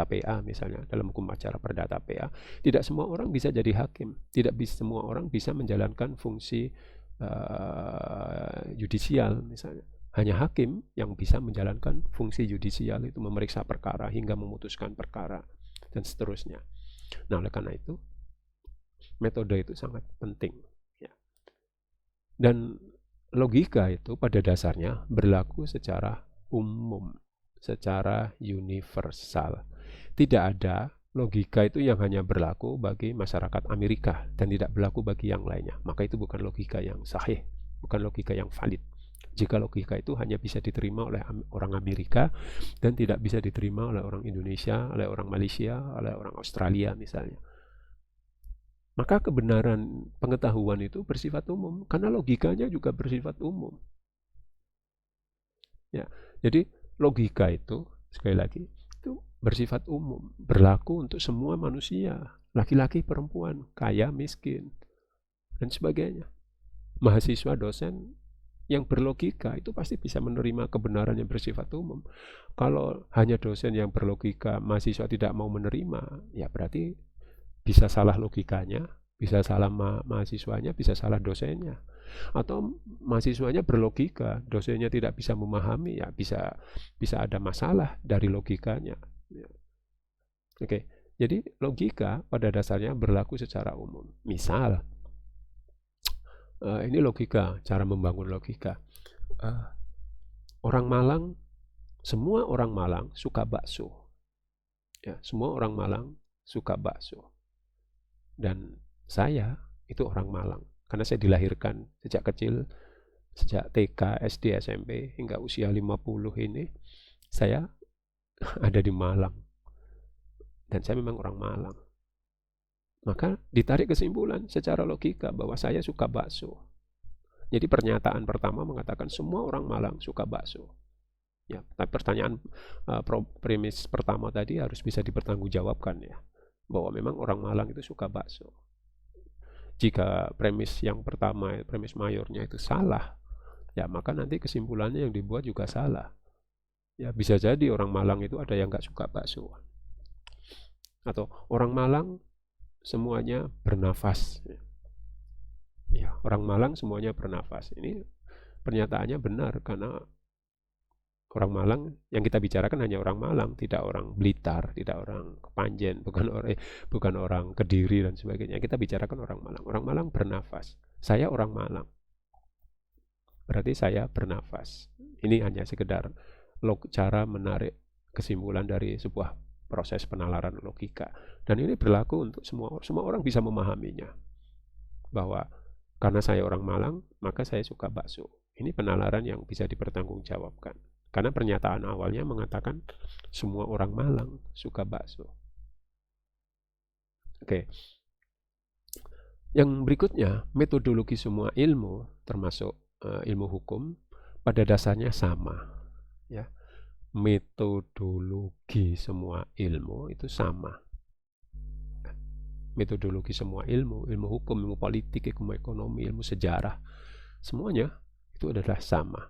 PA misalnya, dalam hukum acara perdata PA, tidak semua orang bisa jadi hakim, tidak semua orang bisa menjalankan fungsi yudisial misalnya. Hanya hakim yang bisa menjalankan fungsi yudisial, itu memeriksa perkara hingga memutuskan perkara dan seterusnya. Nah, oleh karena itu metode itu sangat penting. Ya. Dan logika itu pada dasarnya berlaku secara umum, secara universal. Tidak ada logika itu yang hanya berlaku bagi masyarakat Amerika dan tidak berlaku bagi yang lainnya. Maka itu bukan logika yang sahih, bukan logika yang valid. Jika logika itu hanya bisa diterima oleh orang Amerika dan tidak bisa diterima oleh orang Indonesia, oleh orang Malaysia, oleh orang Australia misalnya, maka kebenaran pengetahuan itu bersifat umum, karena logikanya juga bersifat umum. Ya, jadi logika itu, sekali lagi, itu bersifat umum, berlaku untuk semua manusia, laki-laki, perempuan, kaya, miskin, dan sebagainya. Mahasiswa, dosen yang berlogika itu pasti bisa menerima kebenaran yang bersifat umum. Kalau hanya dosen yang berlogika, mahasiswa tidak mau menerima, ya berarti bisa salah logikanya, bisa salah mahasiswanya, bisa salah dosennya. Atau mahasiswanya berlogika, dosennya tidak bisa memahami, ya bisa ada masalah dari logikanya. Ya. Oke, jadi logika pada dasarnya berlaku secara umum. Misal, ini logika, cara membangun logika. Orang Malang, semua orang Malang suka bakso. Ya, semua orang Malang suka bakso. Dan saya itu orang Malang. Karena saya dilahirkan sejak kecil, sejak TK, SD, SMP, hingga usia 50 ini, saya ada di Malang. Dan saya memang orang Malang. Maka ditarik kesimpulan secara logika bahwa saya suka bakso. Jadi pernyataan pertama mengatakan semua orang Malang suka bakso. Ya, tapi pertanyaan premis pertama tadi harus bisa dipertanggungjawabkan ya, bahwa memang orang Malang itu suka bakso. Jika premis yang pertama, premis mayornya itu salah, ya maka nanti kesimpulannya yang dibuat juga salah. Ya bisa jadi orang Malang itu ada yang nggak suka bakso. Atau orang Malang semuanya bernafas. Ya, orang Malang semuanya bernafas. Ini pernyataannya benar karena orang Malang yang kita bicarakan hanya orang Malang, tidak orang Blitar, tidak orang Kepanjen, bukan orang Kediri dan sebagainya. Kita bicarakan orang Malang. Orang Malang bernafas. Saya orang Malang. Berarti saya bernafas. Ini hanya sekedar cara menarik kesimpulan dari sebuah proses penalaran logika. Dan ini berlaku untuk semua orang bisa memahaminya. Bahwa karena saya orang Malang, maka saya suka bakso. Ini penalaran yang bisa dipertanggungjawabkan. Karena pernyataan awalnya mengatakan semua orang Malang suka bakso. Oke. Yang berikutnya, metodologi semua ilmu, termasuk ilmu hukum, pada dasarnya sama. Ya. Metodologi semua ilmu itu sama. Metodologi semua ilmu hukum, ilmu politik, ilmu ekonomi, ilmu sejarah, semuanya itu adalah sama.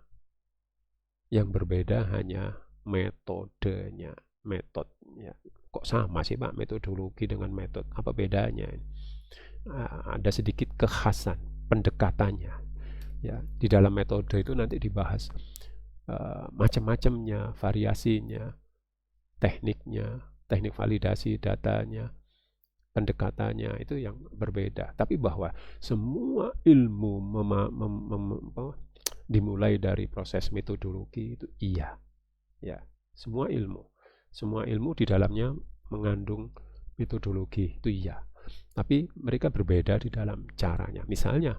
Yang berbeda hanya metodenya, metodnya. Kok sama sih Pak metodologi dengan metode? Apa bedanya? Ada sedikit kekhasan pendekatannya. Ya, di dalam metode itu nanti dibahas macam-macamnya, variasinya, tekniknya, teknik validasi datanya, pendekatannya itu yang berbeda. Tapi bahwa semua ilmu dimulai dari proses metodologi itu iya. Ya, semua ilmu di dalamnya mengandung metodologi itu iya. Tapi mereka berbeda di dalam caranya. Misalnya,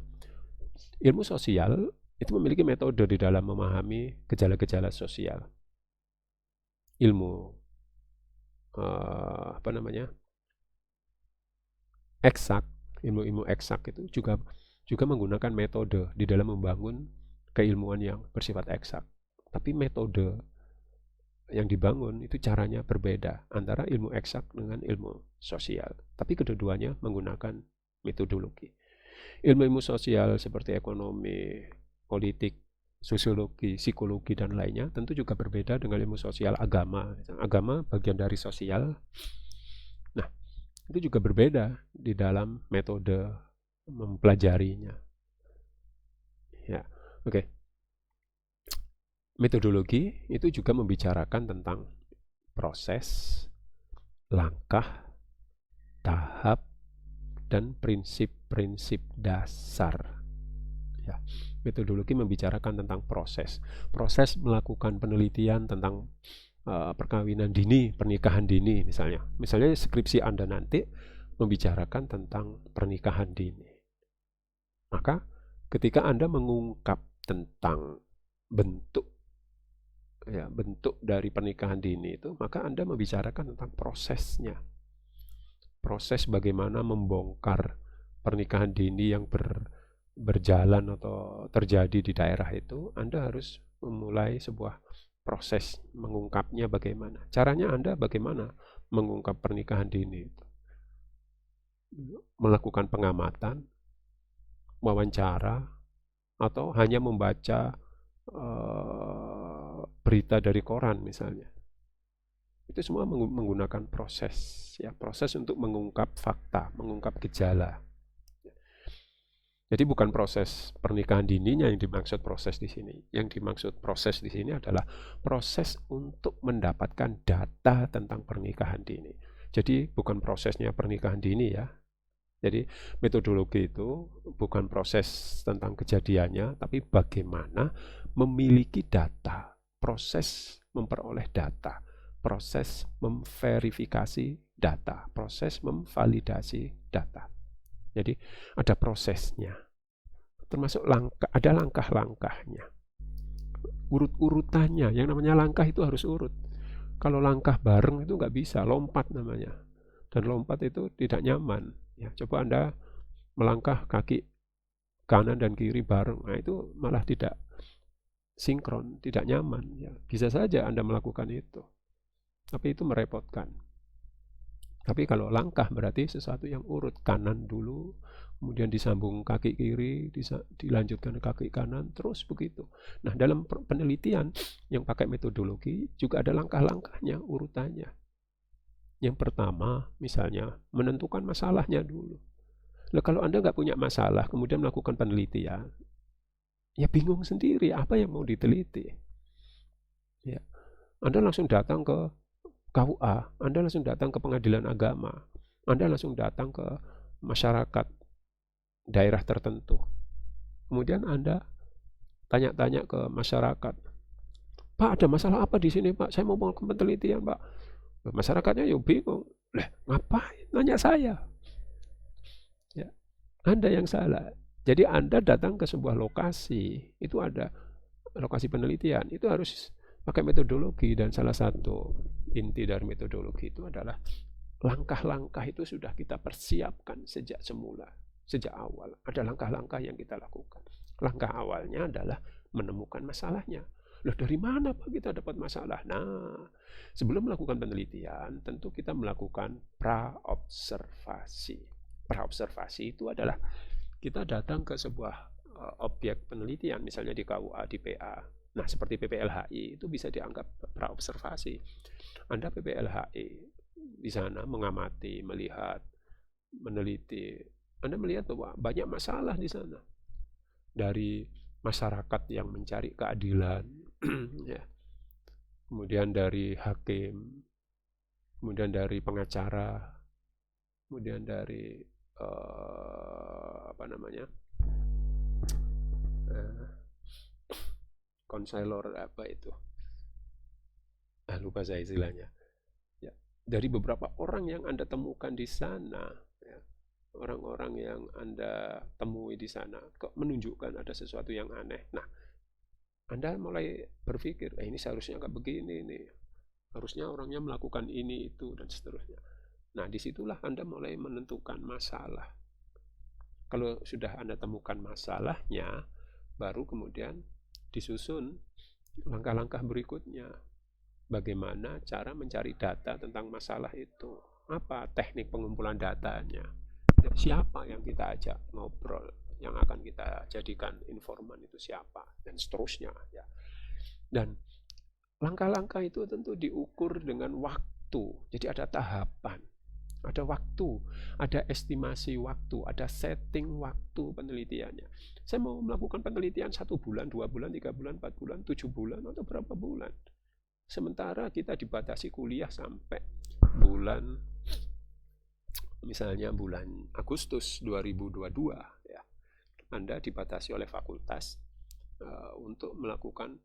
ilmu sosial itu memiliki metode di dalam memahami gejala-gejala sosial. Ilmu eksak, ilmu eksak itu juga menggunakan metode di dalam membangun keilmuan yang bersifat eksak. Tapi metode yang dibangun itu caranya berbeda antara ilmu eksak dengan ilmu sosial. Tapi kedua-duanya menggunakan metodologi. Ilmu-ilmu sosial seperti ekonomi, politik, sosiologi, psikologi, dan lainnya tentu juga berbeda dengan ilmu sosial agama. Agama bagian dari sosial. Nah, itu juga berbeda di dalam metode mempelajarinya. Ya, oke. Metodologi itu juga membicarakan tentang proses, langkah, tahap, dan prinsip-prinsip dasar. Ya, metodologi membicarakan tentang proses melakukan penelitian tentang perkawinan dini, pernikahan dini misalnya skripsi Anda nanti membicarakan tentang pernikahan dini. Maka ketika Anda mengungkap tentang bentuk dari pernikahan dini itu, maka Anda membicarakan tentang prosesnya. Proses bagaimana membongkar pernikahan dini yang berjalan atau terjadi di daerah itu, Anda harus memulai sebuah proses mengungkapnya bagaimana. Caranya Anda bagaimana mengungkap pernikahan dini itu? Melakukan pengamatan, wawancara, atau hanya membaca berita dari koran misalnya. Itu semua menggunakan proses, ya, proses untuk mengungkap fakta, mengungkap gejala. Jadi bukan proses pernikahan dininya yang dimaksud proses di sini. Yang dimaksud proses di sini adalah proses untuk mendapatkan data tentang pernikahan dini. Jadi bukan prosesnya pernikahan dini ya. Jadi metodologi itu bukan proses tentang kejadiannya, tapi bagaimana memiliki data, proses memperoleh data, proses memverifikasi data, proses memvalidasi data. Jadi ada prosesnya, termasuk ada langkah-langkahnya, urut-urutannya. Yang namanya langkah itu harus urut. Kalau langkah bareng itu nggak bisa, lompat namanya. Dan lompat itu tidak nyaman. Ya, coba Anda melangkah kaki kanan dan kiri bareng, nah itu malah tidak sinkron, tidak nyaman. Ya, bisa saja Anda melakukan itu, tapi itu merepotkan. Tapi kalau langkah berarti sesuatu yang urut, kanan dulu, kemudian disambung kaki kiri, dilanjutkan kaki kanan, terus begitu. Nah, dalam penelitian yang pakai metodologi juga ada langkah-langkahnya, urutannya. Yang pertama, misalnya, menentukan masalahnya dulu. Nah, kalau Anda nggak punya masalah, kemudian melakukan penelitian, ya bingung sendiri apa yang mau diteliti. Ya, Anda langsung datang ke KUA, Anda langsung datang ke pengadilan agama, Anda langsung datang ke masyarakat daerah tertentu. Kemudian Anda tanya-tanya ke masyarakat, Pak, ada masalah apa di sini, Pak? Saya mau melakukan penelitian, Pak. Masyarakatnya yuk bingung. Lah, ngapain nanya saya? Ya, Anda yang salah. Jadi Anda datang ke sebuah lokasi, itu ada lokasi penelitian, itu harus pakai metodologi, dan salah satu inti dari metodologi itu adalah langkah-langkah itu sudah kita persiapkan sejak semula, sejak awal. Ada langkah-langkah yang kita lakukan. Langkah awalnya adalah menemukan masalahnya. Loh, dari mana Pak kita dapat masalah? Nah, sebelum melakukan penelitian, tentu kita melakukan praobservasi. Praobservasi itu adalah kita datang ke sebuah objek penelitian, misalnya di KUA, di PA. Nah, seperti PPLHI itu bisa dianggap praobservasi. Anda PPLHI di sana mengamati, melihat, meneliti. Anda melihat bahwa banyak masalah di sana. Dari masyarakat yang mencari keadilan, ya. Kemudian dari hakim, kemudian dari pengacara, kemudian dari konselor apa itu, lupa saya istilahnya. Ya, dari beberapa orang yang Anda temukan di sana, ya, orang-orang yang Anda temui di sana, kok menunjukkan ada sesuatu yang aneh. Nah, Anda mulai berpikir, ini seharusnya nggak begini nih, harusnya orangnya melakukan ini, itu, dan seterusnya. Nah, disitulah Anda mulai menentukan masalah. Kalau sudah Anda temukan masalahnya, baru kemudian disusun langkah-langkah berikutnya. Bagaimana cara mencari data tentang masalah itu? Apa teknik pengumpulan datanya? Siapa yang kita ajak ngobrol? Yang akan kita jadikan informan itu siapa? Dan seterusnya. Ya. Dan langkah-langkah itu tentu diukur dengan waktu. Jadi ada tahapan. Ada waktu, ada estimasi waktu, ada setting waktu penelitiannya. Saya mau melakukan penelitian 1 bulan, 2 bulan, 3 bulan, 4 bulan, 7 bulan, atau berapa bulan. Sementara kita dibatasi kuliah sampai bulan, misalnya bulan Agustus 2022. Ya. Anda dibatasi oleh fakultas untuk melakukan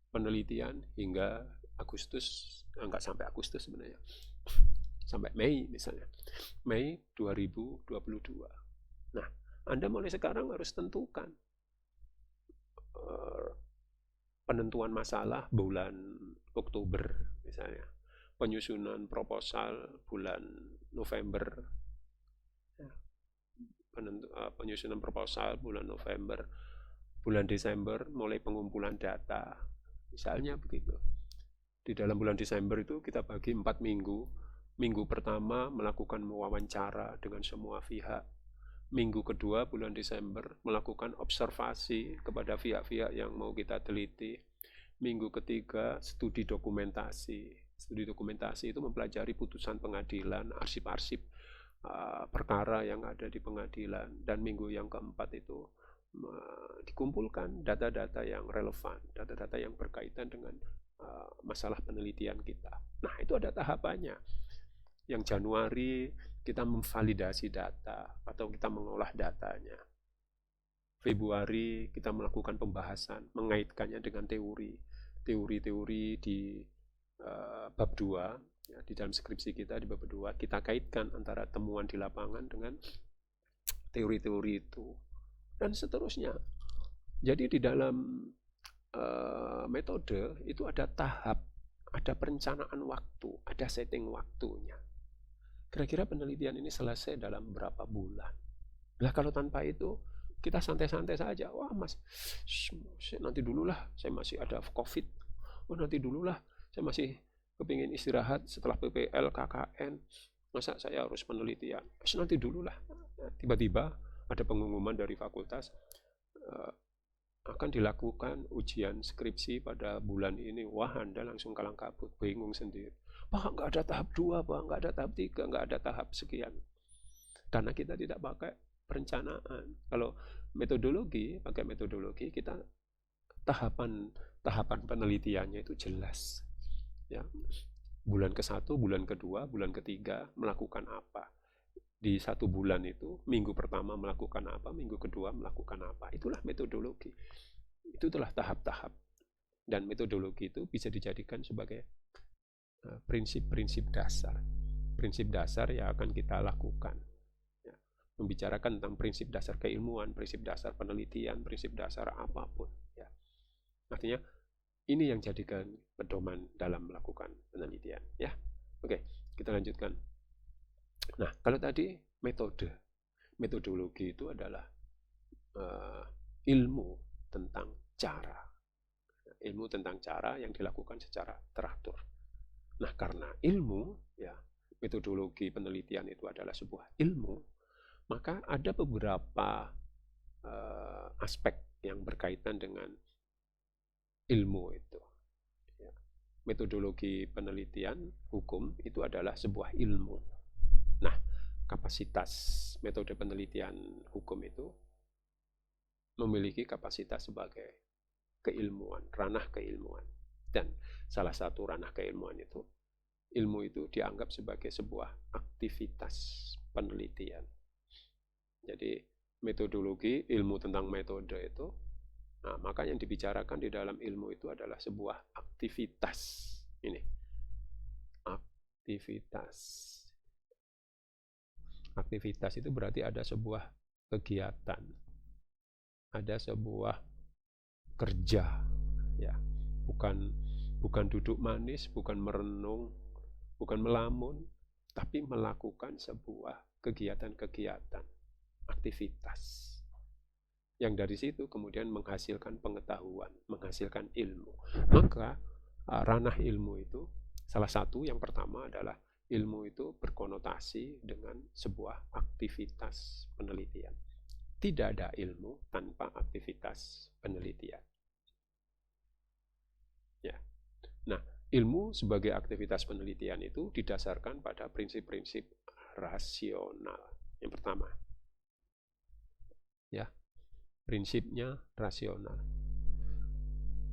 penelitian hingga Agustus, enggak sampai Agustus sebenarnya. Sampai Mei misalnya, Mei 2022. Nah, Anda mulai sekarang harus tentukan penentuan masalah bulan Oktober misalnya, penyusunan proposal bulan November, penyusunan proposal bulan November, bulan Desember mulai pengumpulan data, misalnya begitu. Di dalam bulan Desember itu kita bagi 4 minggu. Minggu pertama melakukan wawancara dengan semua pihak. Minggu kedua bulan Desember melakukan observasi kepada pihak-pihak yang mau kita teliti. Minggu ketiga studi dokumentasi. Studi dokumentasi itu mempelajari putusan pengadilan, arsip-arsip perkara yang ada di pengadilan, dan minggu yang keempat itu dikumpulkan data-data yang relevan, data-data yang berkaitan dengan masalah penelitian kita. Nah, itu ada tahapannya. Yang Januari kita memvalidasi data atau kita mengolah datanya. Februari kita melakukan pembahasan, mengaitkannya dengan teori-teori di bab 2, ya, di dalam skripsi kita di bab 2 kita kaitkan antara temuan di lapangan dengan teori-teori itu, dan seterusnya. Jadi di dalam metode itu ada tahap, ada perencanaan waktu, ada setting waktunya. Kira-kira penelitian ini selesai dalam berapa bulan? Nah, kalau tanpa itu kita santai-santai saja. Wah, Mas, nanti dululah, saya masih ada COVID. Oh, nanti dululah, saya masih kepingin istirahat setelah PPL, KKN. Masa saya harus penelitian? Nanti dululah. Tiba-tiba ada pengumuman dari fakultas, akan dilakukan ujian skripsi pada bulan ini. Wah, Anda langsung kalang kabut, bingung sendiri. Pak, nggak ada tahap 2, Pak, nggak ada tahap 3, nggak ada tahap sekian. Karena kita tidak pakai perencanaan. Kalau metodologi, pakai metodologi, kita tahapan penelitiannya itu jelas. Ya, bulan ke-1, bulan ke-2, bulan ke-3 melakukan apa. Di 1 bulan itu, minggu pertama melakukan apa, minggu kedua melakukan apa. Itulah metodologi. Itulah tahap-tahap. Dan metodologi itu bisa dijadikan sebagai prinsip-prinsip dasar. Prinsip dasar yang akan kita lakukan. Ya, membicarakan tentang prinsip dasar keilmuan, prinsip dasar penelitian, prinsip dasar apapun. Ya. Artinya, ini yang jadikan pedoman dalam melakukan penelitian. Ya, oke, kita lanjutkan. Nah, kalau tadi metodologi itu adalah ilmu tentang cara. Ilmu tentang cara yang dilakukan secara teratur. Nah, karena ilmu, ya, metodologi penelitian itu adalah sebuah ilmu, maka ada beberapa aspek yang berkaitan dengan ilmu itu. Ya. Metodologi penelitian hukum itu adalah sebuah ilmu. Nah, kapasitas metode penelitian hukum itu memiliki kapasitas sebagai keilmuan, ranah keilmuan. Dan salah satu ranah keilmuan itu, ilmu itu dianggap sebagai sebuah aktivitas penelitian. Jadi metodologi, ilmu tentang metode itu, nah, maka yang dibicarakan di dalam ilmu itu adalah sebuah aktivitas. Ini, aktivitas. Aktivitas itu berarti ada sebuah kegiatan, ada sebuah kerja, ya, bukan duduk manis, bukan merenung, bukan melamun, tapi melakukan sebuah kegiatan-kegiatan, aktivitas, yang dari situ kemudian menghasilkan pengetahuan, menghasilkan ilmu. Maka ranah ilmu itu salah satu, yang pertama adalah ilmu itu berkonotasi dengan sebuah aktivitas penelitian. Tidak ada ilmu tanpa aktivitas penelitian. Ya. Nah, ilmu sebagai aktivitas penelitian itu didasarkan pada prinsip-prinsip rasional. Yang pertama, ya, prinsipnya rasional.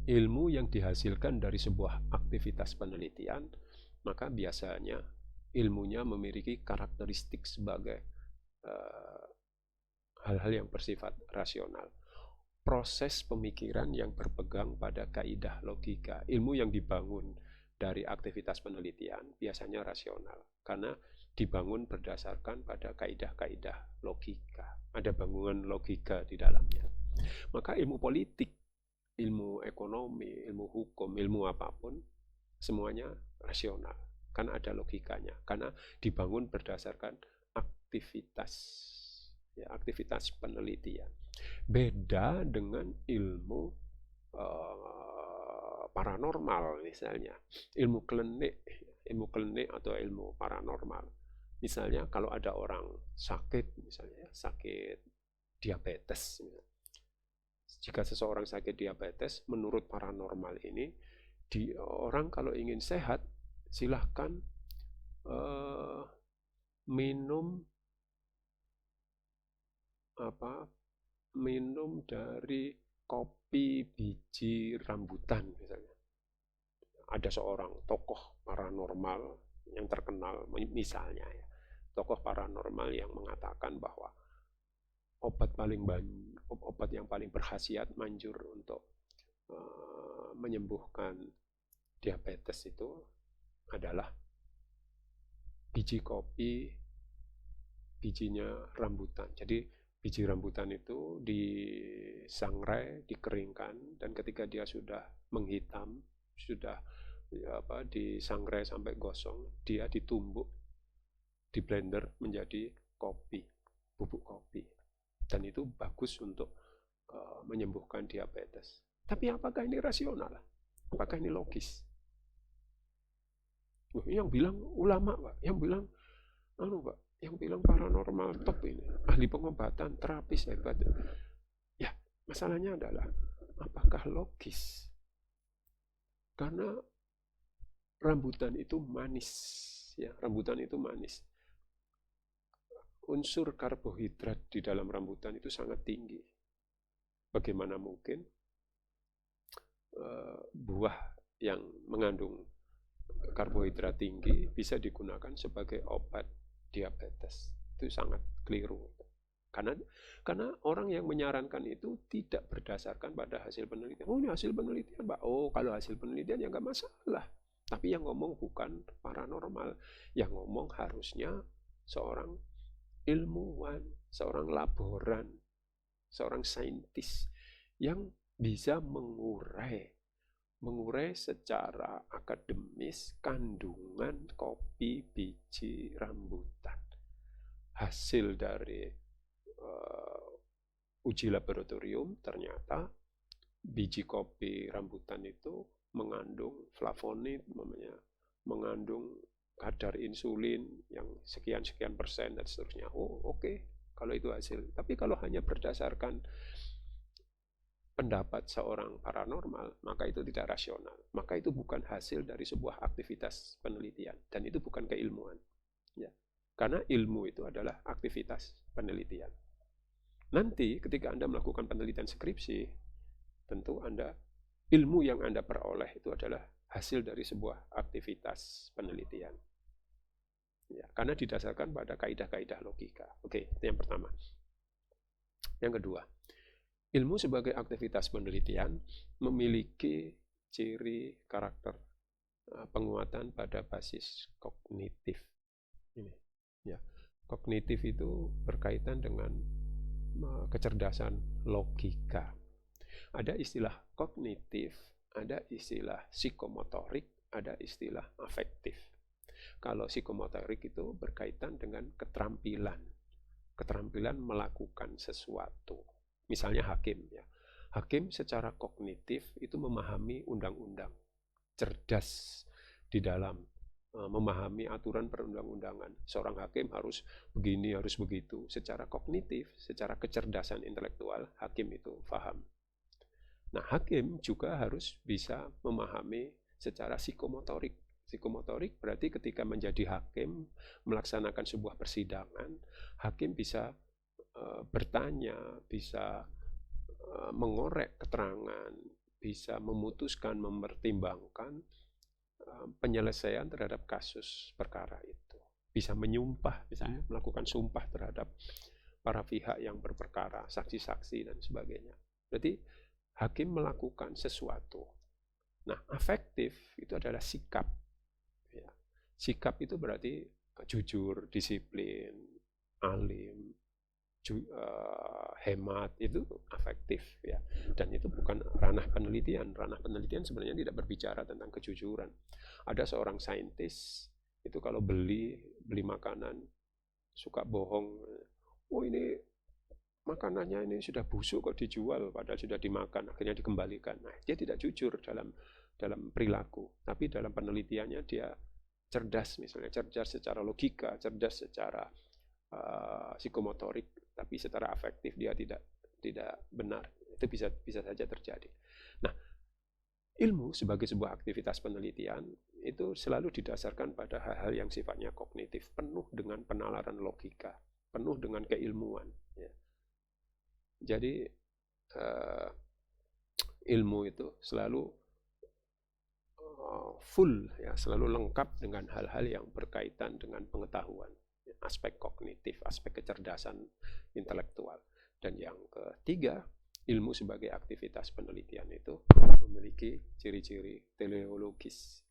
Ilmu yang dihasilkan dari sebuah aktivitas penelitian, maka biasanya ilmunya memiliki karakteristik sebagai hal-hal yang bersifat rasional. Proses pemikiran yang berpegang pada kaidah logika. Ilmu yang dibangun dari aktivitas penelitian biasanya rasional, karena dibangun berdasarkan pada kaidah-kaidah logika. Ada bangunan logika di dalamnya. Maka ilmu politik, ilmu ekonomi, ilmu hukum, ilmu apapun, semuanya rasional, karena ada logikanya, karena dibangun berdasarkan aktivitas, ya, aktivitas penelitian. Beda dengan ilmu paranormal misalnya, ilmu klinik atau ilmu paranormal. Misalnya kalau ada orang sakit, misalnya sakit diabetes. Jika seseorang sakit diabetes, menurut paranormal ini, orang kalau ingin sehat, silahkan minum dari kopi biji rambutan misalnya. Ada seorang tokoh paranormal yang terkenal misalnya ya, tokoh paranormal yang mengatakan bahwa obat yang paling berkhasiat manjur untuk menyembuhkan diabetes itu adalah biji kopi bijinya rambutan. Jadi biji rambutan itu disangrai, dikeringkan, dan ketika dia sudah menghitam, sudah disangrai sampai gosong, dia ditumbuk, di blender menjadi kopi, bubuk kopi. Dan itu bagus untuk menyembuhkan diabetes. Tapi apakah ini rasional? Apakah ini logis? Yang bilang ulama, Pak. Yang bilang Pak, yang bilang paranormal top ini, ahli pengobatan, terapis hebat. Ya, masalahnya adalah apakah logis? Karena rambutan itu manis, ya, rambutan itu manis. Unsur karbohidrat di dalam rambutan itu sangat tinggi. Bagaimana mungkin buah yang mengandung karbohidrat tinggi bisa digunakan sebagai obat diabetes? Itu sangat keliru. Karena orang yang menyarankan itu tidak berdasarkan pada hasil penelitian. Oh, ini hasil penelitian, Pak. Oh, kalau hasil penelitian ya nggak masalah. Tapi yang ngomong bukan paranormal. Yang ngomong harusnya seorang ilmuwan, seorang laboran, seorang saintis yang bisa mengurai secara akademis kandungan kopi biji rambutan. Hasil dari uji laboratorium ternyata biji kopi rambutan itu mengandung flavonoid, mengandung kadar insulin yang sekian persen dan seterusnya. Oh, oke, kalau itu hasil. Tapi kalau hanya berdasarkan pendapat seorang paranormal, maka itu tidak rasional. Maka itu bukan hasil dari sebuah aktivitas penelitian, dan itu bukan keilmuan. Ya. Karena ilmu itu adalah aktivitas penelitian. Nanti ketika Anda melakukan penelitian skripsi, tentu ilmu yang Anda peroleh itu adalah hasil dari sebuah aktivitas penelitian. Ya, karena didasarkan pada kaidah-kaidah logika. Oke, itu yang pertama. Yang kedua, ilmu sebagai aktivitas penelitian memiliki ciri karakter penguatan pada basis kognitif. Ini, ya, kognitif itu berkaitan dengan kecerdasan logika. Ada istilah kognitif, ada istilah psikomotorik, ada istilah afektif. Kalau psikomotorik itu berkaitan dengan keterampilan melakukan sesuatu. Misalnya hakim, ya. Hakim secara kognitif itu memahami undang-undang, cerdas di dalam memahami aturan perundang-undangan. Seorang hakim harus begini, harus begitu. Secara kognitif, secara kecerdasan intelektual, hakim itu paham. Nah, hakim juga harus bisa memahami secara psikomotorik. Psikomotorik berarti ketika menjadi hakim, melaksanakan sebuah persidangan, hakim bisa bertanya, bisa mengorek keterangan, bisa memutuskan, mempertimbangkan penyelesaian terhadap kasus perkara itu. Bisa menyumpah, misalnya melakukan sumpah terhadap para pihak yang berperkara, saksi-saksi dan sebagainya. Berarti hakim melakukan sesuatu. Nah, afektif itu adalah sikap. Ya. Sikap itu berarti jujur, disiplin, alim, hemat, itu afektif, ya. Dan itu bukan ranah penelitian. Ranah penelitian sebenarnya tidak berbicara tentang kejujuran. Ada seorang saintis itu kalau beli makanan suka bohong. Oh, ini makanannya ini sudah busuk kok dijual, padahal sudah dimakan, akhirnya dikembalikan. Nah, dia tidak jujur dalam perilaku, tapi dalam penelitiannya dia cerdas, misalnya cerdas secara logika, cerdas secara psikomotorik, tapi secara afektif dia tidak benar. Itu bisa saja terjadi. Nah, ilmu sebagai sebuah aktivitas penelitian itu selalu didasarkan pada hal-hal yang sifatnya kognitif, penuh dengan penalaran logika, penuh dengan keilmuan. Ya. Jadi ilmu itu selalu full, ya, selalu lengkap dengan hal-hal yang berkaitan dengan pengetahuan, aspek kognitif, aspek kecerdasan intelektual. Dan yang ketiga, ilmu sebagai aktivitas penelitian itu memiliki ciri-ciri teleologis.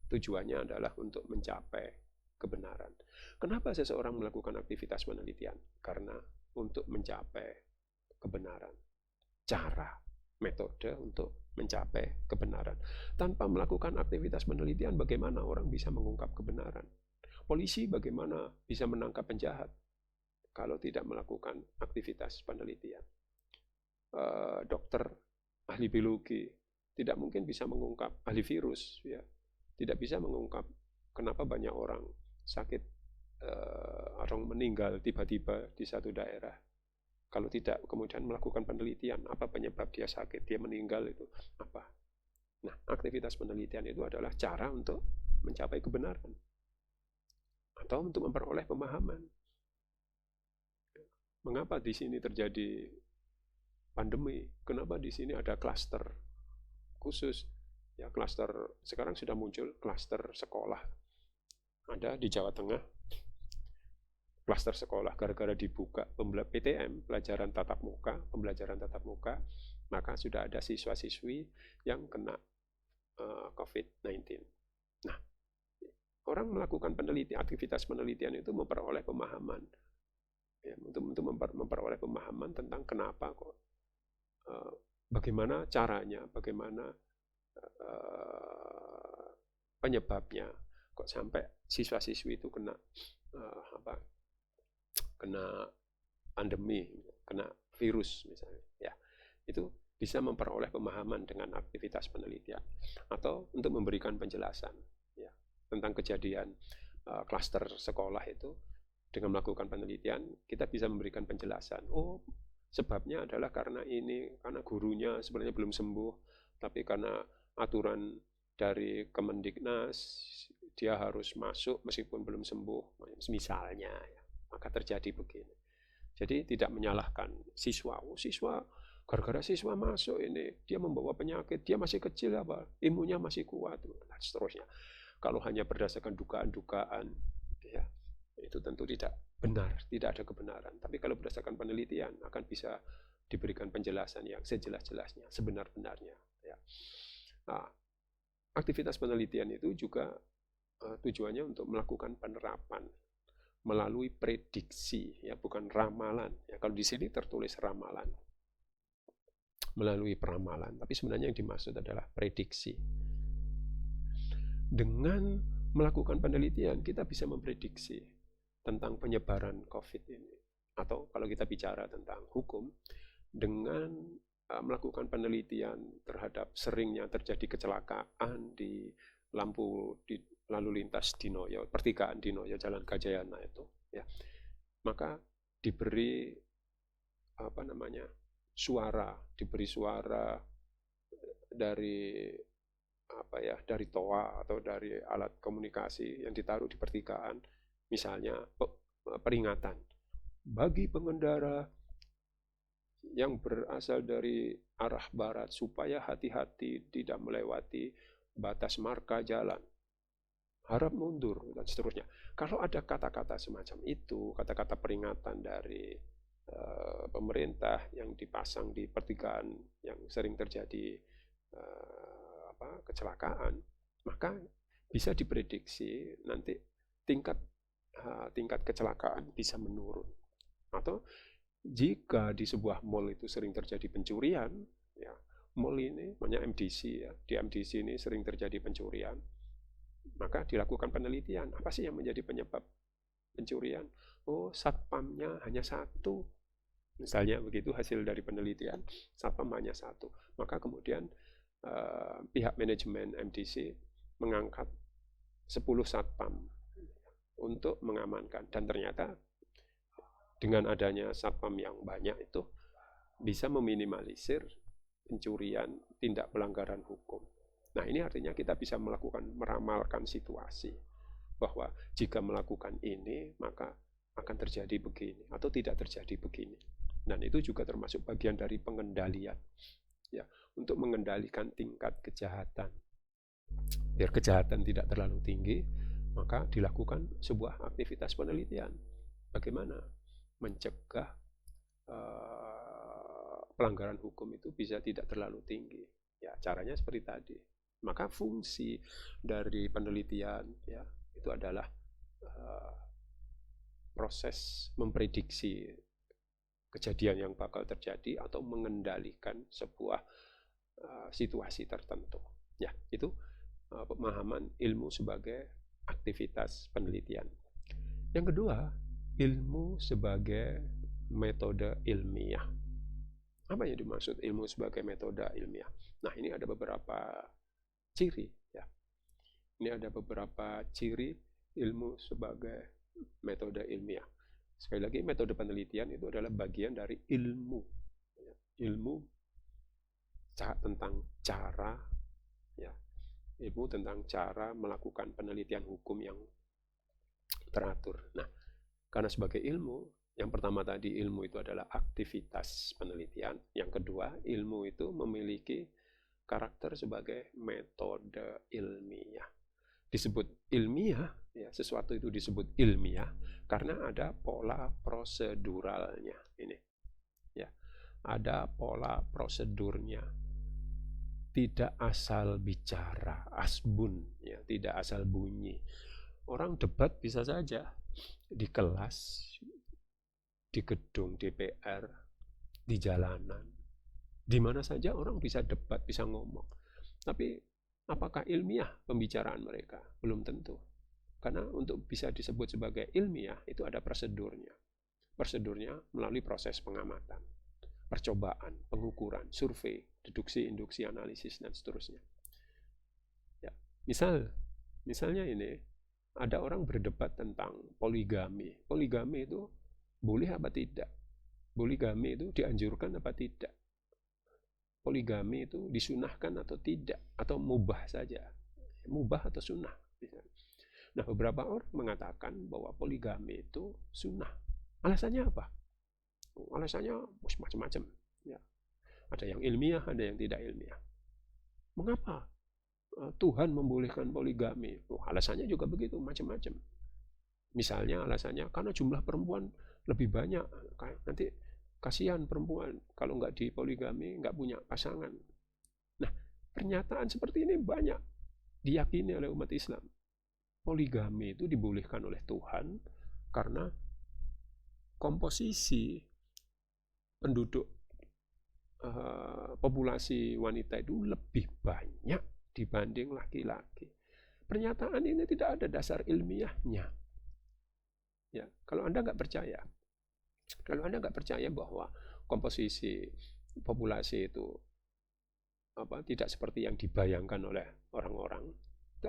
Tujuannya adalah untuk mencapai kebenaran. Kenapa seseorang melakukan aktivitas penelitian? Karena untuk mencapai kebenaran. Cara, metode untuk mencapai kebenaran. Tanpa melakukan aktivitas penelitian, bagaimana orang bisa mengungkap kebenaran? Polisi bagaimana bisa menangkap penjahat kalau tidak melakukan aktivitas penelitian? Dokter, ahli biologi, tidak mungkin bisa mengungkap, ahli virus, ya, tidak bisa mengungkap kenapa banyak orang sakit, orang meninggal tiba-tiba di satu daerah. Kalau tidak kemudian melakukan penelitian, apa penyebab dia sakit, dia meninggal itu apa? Nah, aktivitas penelitian itu adalah cara untuk mencapai kebenaran atau untuk memperoleh pemahaman. Mengapa di sini terjadi pandemi? Kenapa di sini ada klaster khusus? Ya, klaster sekarang sudah muncul klaster sekolah. Ada di Jawa Tengah klaster sekolah gara-gara dibuka PTM, pelajaran tatap muka, pembelajaran tatap muka, maka sudah ada siswa-siswi yang kena COVID-19. Nah, orang melakukan penelitian, aktivitas penelitian itu memperoleh pemahaman, ya, untuk memperoleh pemahaman tentang kenapa kok, bagaimana caranya, bagaimana penyebabnya kok sampai siswa-siswi itu kena kena pandemi, kena virus misalnya, ya, itu bisa memperoleh pemahaman dengan aktivitas penelitian atau untuk memberikan penjelasan, ya, tentang kejadian klaster sekolah itu. Dengan melakukan penelitian kita bisa memberikan penjelasan, oh sebabnya adalah karena ini, karena gurunya sebenarnya belum sembuh, tapi karena aturan dari Kemendiknas dia harus masuk meskipun belum sembuh misalnya, ya, maka terjadi begini. Jadi tidak menyalahkan siswa, oh siswa gara-gara siswa masuk ini dia membawa penyakit, dia masih kecil apa, imunnya masih kuat, dan seterusnya. Kalau hanya berdasarkan dugaan-dugaan, ya, itu tentu tidak benar, tidak ada kebenaran. Tapi kalau berdasarkan penelitian akan bisa diberikan penjelasan yang sejelas-jelasnya, sebenar-benarnya, ya. Nah, aktivitas penelitian itu juga tujuannya untuk melakukan penerapan melalui prediksi, ya, bukan ramalan. Ya, kalau di sini tertulis ramalan, melalui peramalan, tapi sebenarnya yang dimaksud adalah prediksi. Dengan melakukan penelitian kita bisa memprediksi tentang penyebaran COVID ini. Atau kalau kita bicara tentang hukum, dengan melakukan penelitian terhadap seringnya terjadi kecelakaan di lampu di lalu lintas di Noyo, pertigaan di Noyo, Jalan Gajayana itu, ya, maka diberi diberi suara dari dari toa atau dari alat komunikasi yang ditaruh di pertigaan, misalnya peringatan bagi pengendara yang berasal dari arah barat supaya hati-hati tidak melewati batas marka jalan, harap mundur, dan seterusnya. Kalau ada kata-kata semacam itu, kata-kata peringatan dari pemerintah yang dipasang di pertigaan yang sering terjadi kecelakaan, maka bisa diprediksi nanti tingkat kecelakaan bisa menurun. Atau jika di sebuah mall itu sering terjadi pencurian, ya, mall ini namanya MDC, ya, di MDC ini sering terjadi pencurian, maka dilakukan penelitian, apa sih yang menjadi penyebab pencurian? Oh, satpamnya hanya satu, misalnya begitu hasil dari penelitian, satpam hanya satu, maka kemudian pihak manajemen MDC mengangkat 10 satpam untuk mengamankan, dan ternyata dengan adanya satpam yang banyak itu bisa meminimalisir pencurian, tindak pelanggaran hukum. Nah, ini artinya kita bisa meramalkan situasi bahwa jika melakukan ini maka akan terjadi begini atau tidak terjadi begini. Dan itu juga termasuk bagian dari pengendalian, ya, untuk mengendalikan tingkat kejahatan. Biar kejahatan tidak terlalu tinggi, maka dilakukan sebuah aktivitas penelitian. Bagaimana mencegah pelanggaran hukum itu bisa tidak terlalu tinggi. Ya, caranya seperti tadi. Maka fungsi dari penelitian, ya, itu adalah proses memprediksi kejadian yang bakal terjadi atau mengendalikan sebuah situasi tertentu. Ya, itu pemahaman ilmu sebagai aktivitas penelitian. Yang kedua, ilmu sebagai metode ilmiah. Apa yang dimaksud ilmu sebagai metode ilmiah? Nah, ini ada beberapa ciri, ya. Ini ada beberapa ciri ilmu sebagai metode ilmiah. Sekali lagi, metode penelitian itu adalah bagian dari ilmu. Ilmu tentang cara, ya, ilmu tentang cara melakukan penelitian hukum yang teratur. Nah, karena sebagai ilmu, yang pertama tadi ilmu itu adalah aktivitas penelitian. Yang kedua, ilmu itu memiliki karakter sebagai metode ilmiah. Disebut ilmiah, ya, sesuatu itu disebut ilmiah karena ada pola proseduralnya. Ini, ya, ada pola prosedurnya. Tidak asal bicara, asbun, ya, tidak asal bunyi. Orang debat bisa saja di kelas, di gedung DPR, di jalanan, di mana saja orang bisa debat, bisa ngomong. Tapi apakah ilmiah pembicaraan mereka? Belum tentu. Karena untuk bisa disebut sebagai ilmiah itu ada prosedurnya. Prosedurnya melalui proses pengamatan, percobaan, pengukuran, survei, deduksi, induksi, analisis, dan seterusnya. Ya, misalnya ini, ada orang berdebat tentang poligami. Poligami itu boleh apa tidak? Poligami itu dianjurkan apa tidak? Poligami itu disunahkan atau tidak? Atau mubah saja? Mubah atau sunnah? Nah, beberapa orang mengatakan bahwa poligami itu sunnah. Alasannya apa? Alasannya macam-macam. Ya. Ada yang ilmiah, ada yang tidak ilmiah. Mengapa Tuhan membolehkan poligami? Alasannya juga begitu, macam-macam. Misalnya alasannya karena jumlah perempuan lebih banyak, nanti kasihan perempuan kalau nggak dipoligami, nggak punya pasangan. Nah, pernyataan seperti ini banyak diyakini oleh umat Islam. Poligami itu dibolehkan oleh Tuhan karena komposisi penduduk populasi wanita itu lebih banyak dibanding laki-laki. Pernyataan ini tidak ada dasar ilmiahnya. Ya, kalau Anda nggak percaya bahwa komposisi populasi itu tidak seperti yang dibayangkan oleh orang-orang,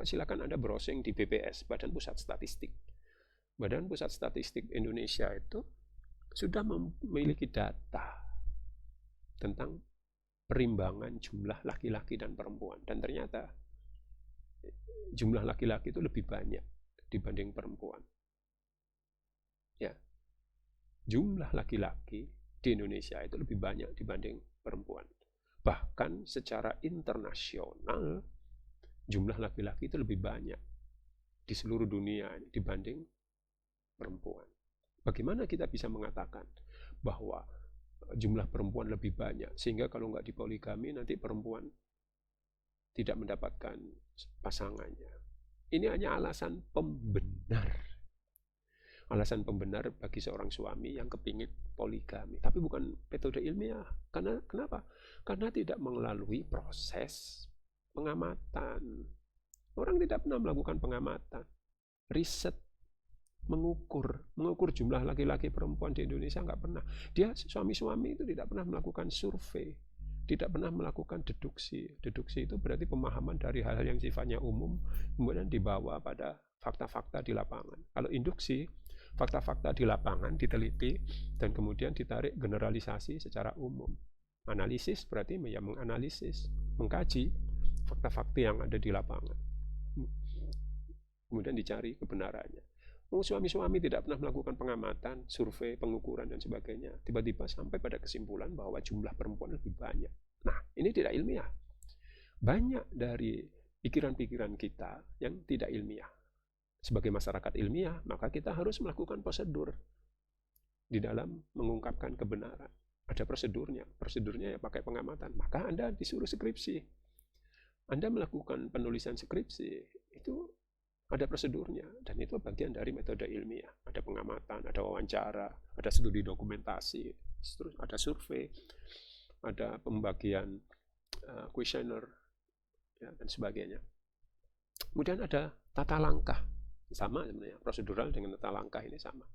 silakan Anda browsing di BPS, Badan Pusat Statistik. Badan Pusat Statistik Indonesia itu sudah memiliki data tentang perimbangan jumlah laki-laki dan perempuan, dan ternyata jumlah laki-laki itu lebih banyak dibanding perempuan. Ya, jumlah laki-laki di Indonesia itu lebih banyak dibanding perempuan. Bahkan secara internasional jumlah laki-laki itu lebih banyak di seluruh dunia dibanding perempuan. Bagaimana kita bisa mengatakan bahwa jumlah perempuan lebih banyak sehingga kalau nggak dipoligami nanti perempuan tidak mendapatkan pasangannya? Ini hanya alasan pembenar. Alasan pembenar bagi seorang suami yang kepingin poligami, tapi bukan metode ilmiah. Kenapa? Karena tidak melalui proses pengamatan. Orang tidak pernah melakukan pengamatan, riset, mengukur jumlah laki-laki perempuan di Indonesia, nggak pernah. Dia suami-suami itu tidak pernah melakukan survei, tidak pernah melakukan deduksi. Deduksi itu berarti pemahaman dari hal-hal yang sifatnya umum kemudian dibawa pada fakta-fakta di lapangan. Kalau induksi, fakta-fakta di lapangan diteliti dan kemudian ditarik generalisasi secara umum. Analisis berarti ya menganalisis, mengkaji fakta-fakta yang ada di lapangan. Kemudian dicari kebenarannya. Suami-suami tidak pernah melakukan pengamatan, survei, pengukuran, dan sebagainya. Tiba-tiba sampai pada kesimpulan bahwa jumlah perempuan lebih banyak. Nah, ini tidak ilmiah. Banyak dari pikiran-pikiran kita yang tidak ilmiah. Sebagai masyarakat ilmiah, maka kita harus melakukan prosedur di dalam mengungkapkan kebenaran. Ada prosedurnya. Prosedurnya ya pakai pengamatan. Maka Anda disuruh skripsi. Anda melakukan penulisan skripsi, itu ada prosedurnya, dan itu bagian dari metode ilmiah. Ada pengamatan, ada wawancara, ada studi dokumentasi, terus ada survei, ada pembagian kuesioner, ya, dan sebagainya. Kemudian ada tata langkah, sama sebenarnya, prosedural dengan tata langkah ini sama.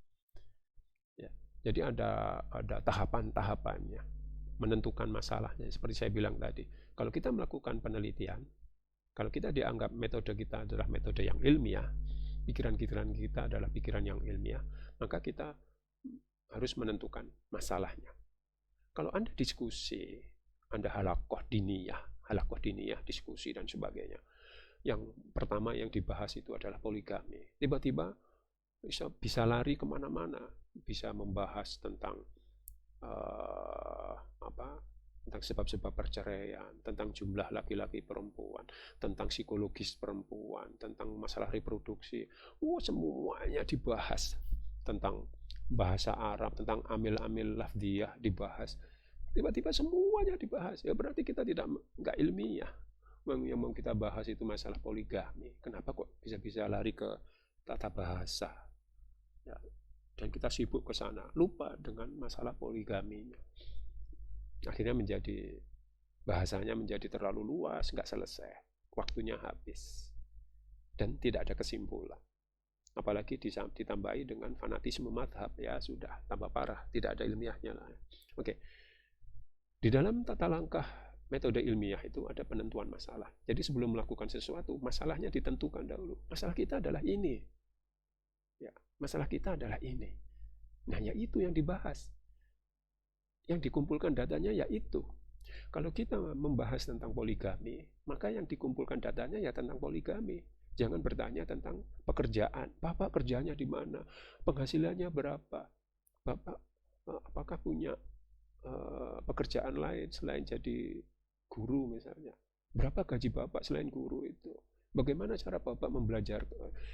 Ya, jadi ada tahapan-tahapannya, menentukan masalahnya. Seperti saya bilang tadi, kalau kita melakukan penelitian, kalau kita dianggap metode kita adalah metode yang ilmiah, pikiran-pikiran kita adalah pikiran yang ilmiah, maka kita harus menentukan masalahnya. Kalau Anda diskusi, Anda halakoh diniyah, diskusi dan sebagainya. Yang pertama yang dibahas itu adalah poligami. Tiba-tiba bisa lari kemana-mana, bisa membahas tentang tentang sebab-sebab perceraian, tentang jumlah laki-laki perempuan, tentang psikologis perempuan, tentang masalah reproduksi. Semuanya dibahas. Tentang bahasa Arab, tentang amil-amil lafdiyah dibahas. Tiba-tiba semuanya dibahas. Ya berarti kita nggak ilmiah. Yang mau kita bahas itu masalah poligami. Kenapa kok bisa-bisa lari ke tata bahasa? Ya, dan kita sibuk ke sana, lupa dengan masalah poligaminya. Akhirnya bahasanya menjadi terlalu luas, nggak selesai, waktunya habis, dan tidak ada kesimpulan. Apalagi ditambahi dengan fanatisme madhab, ya sudah, tambah parah, tidak ada ilmiahnya lah. Oke. Di dalam tata langkah metode ilmiah itu ada penentuan masalah. Jadi sebelum melakukan sesuatu, masalahnya ditentukan dahulu. Masalah kita adalah ini. Ya, masalah kita adalah ini. Nah, ya itu yang dibahas. Yang dikumpulkan datanya yaitu. Kalau kita membahas tentang poligami, maka yang dikumpulkan datanya ya tentang poligami. Jangan bertanya tentang pekerjaan. Bapak kerjanya di mana? Penghasilannya berapa? Bapak apakah punya pekerjaan lain selain jadi guru misalnya? Berapa gaji Bapak selain guru itu? Bagaimana cara Bapak membelajar?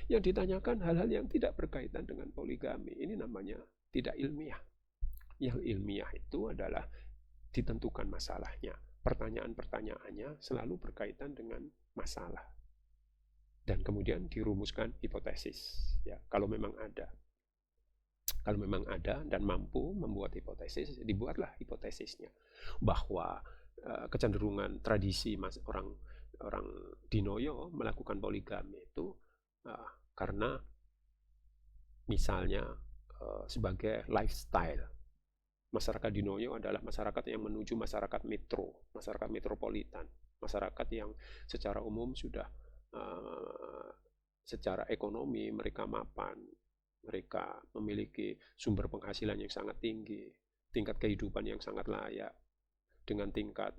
Yang ditanyakan hal-hal yang tidak berkaitan dengan poligami. Ini namanya tidak ilmiah. Yang ilmiah itu adalah ditentukan masalahnya. Pertanyaan-pertanyaannya selalu berkaitan dengan masalah. Dan kemudian dirumuskan hipotesis. Ya, kalau memang ada. Kalau memang ada dan mampu membuat hipotesis, dibuatlah hipotesisnya. Bahwa kecenderungan tradisi orang Dinoyo melakukan poligami itu karena misalnya sebagai lifestyle. Masyarakat Dinoyo adalah masyarakat yang menuju masyarakat metro, masyarakat metropolitan, masyarakat yang secara umum sudah secara ekonomi mereka mapan, mereka memiliki sumber penghasilan yang sangat tinggi, tingkat kehidupan yang sangat layak, dengan tingkat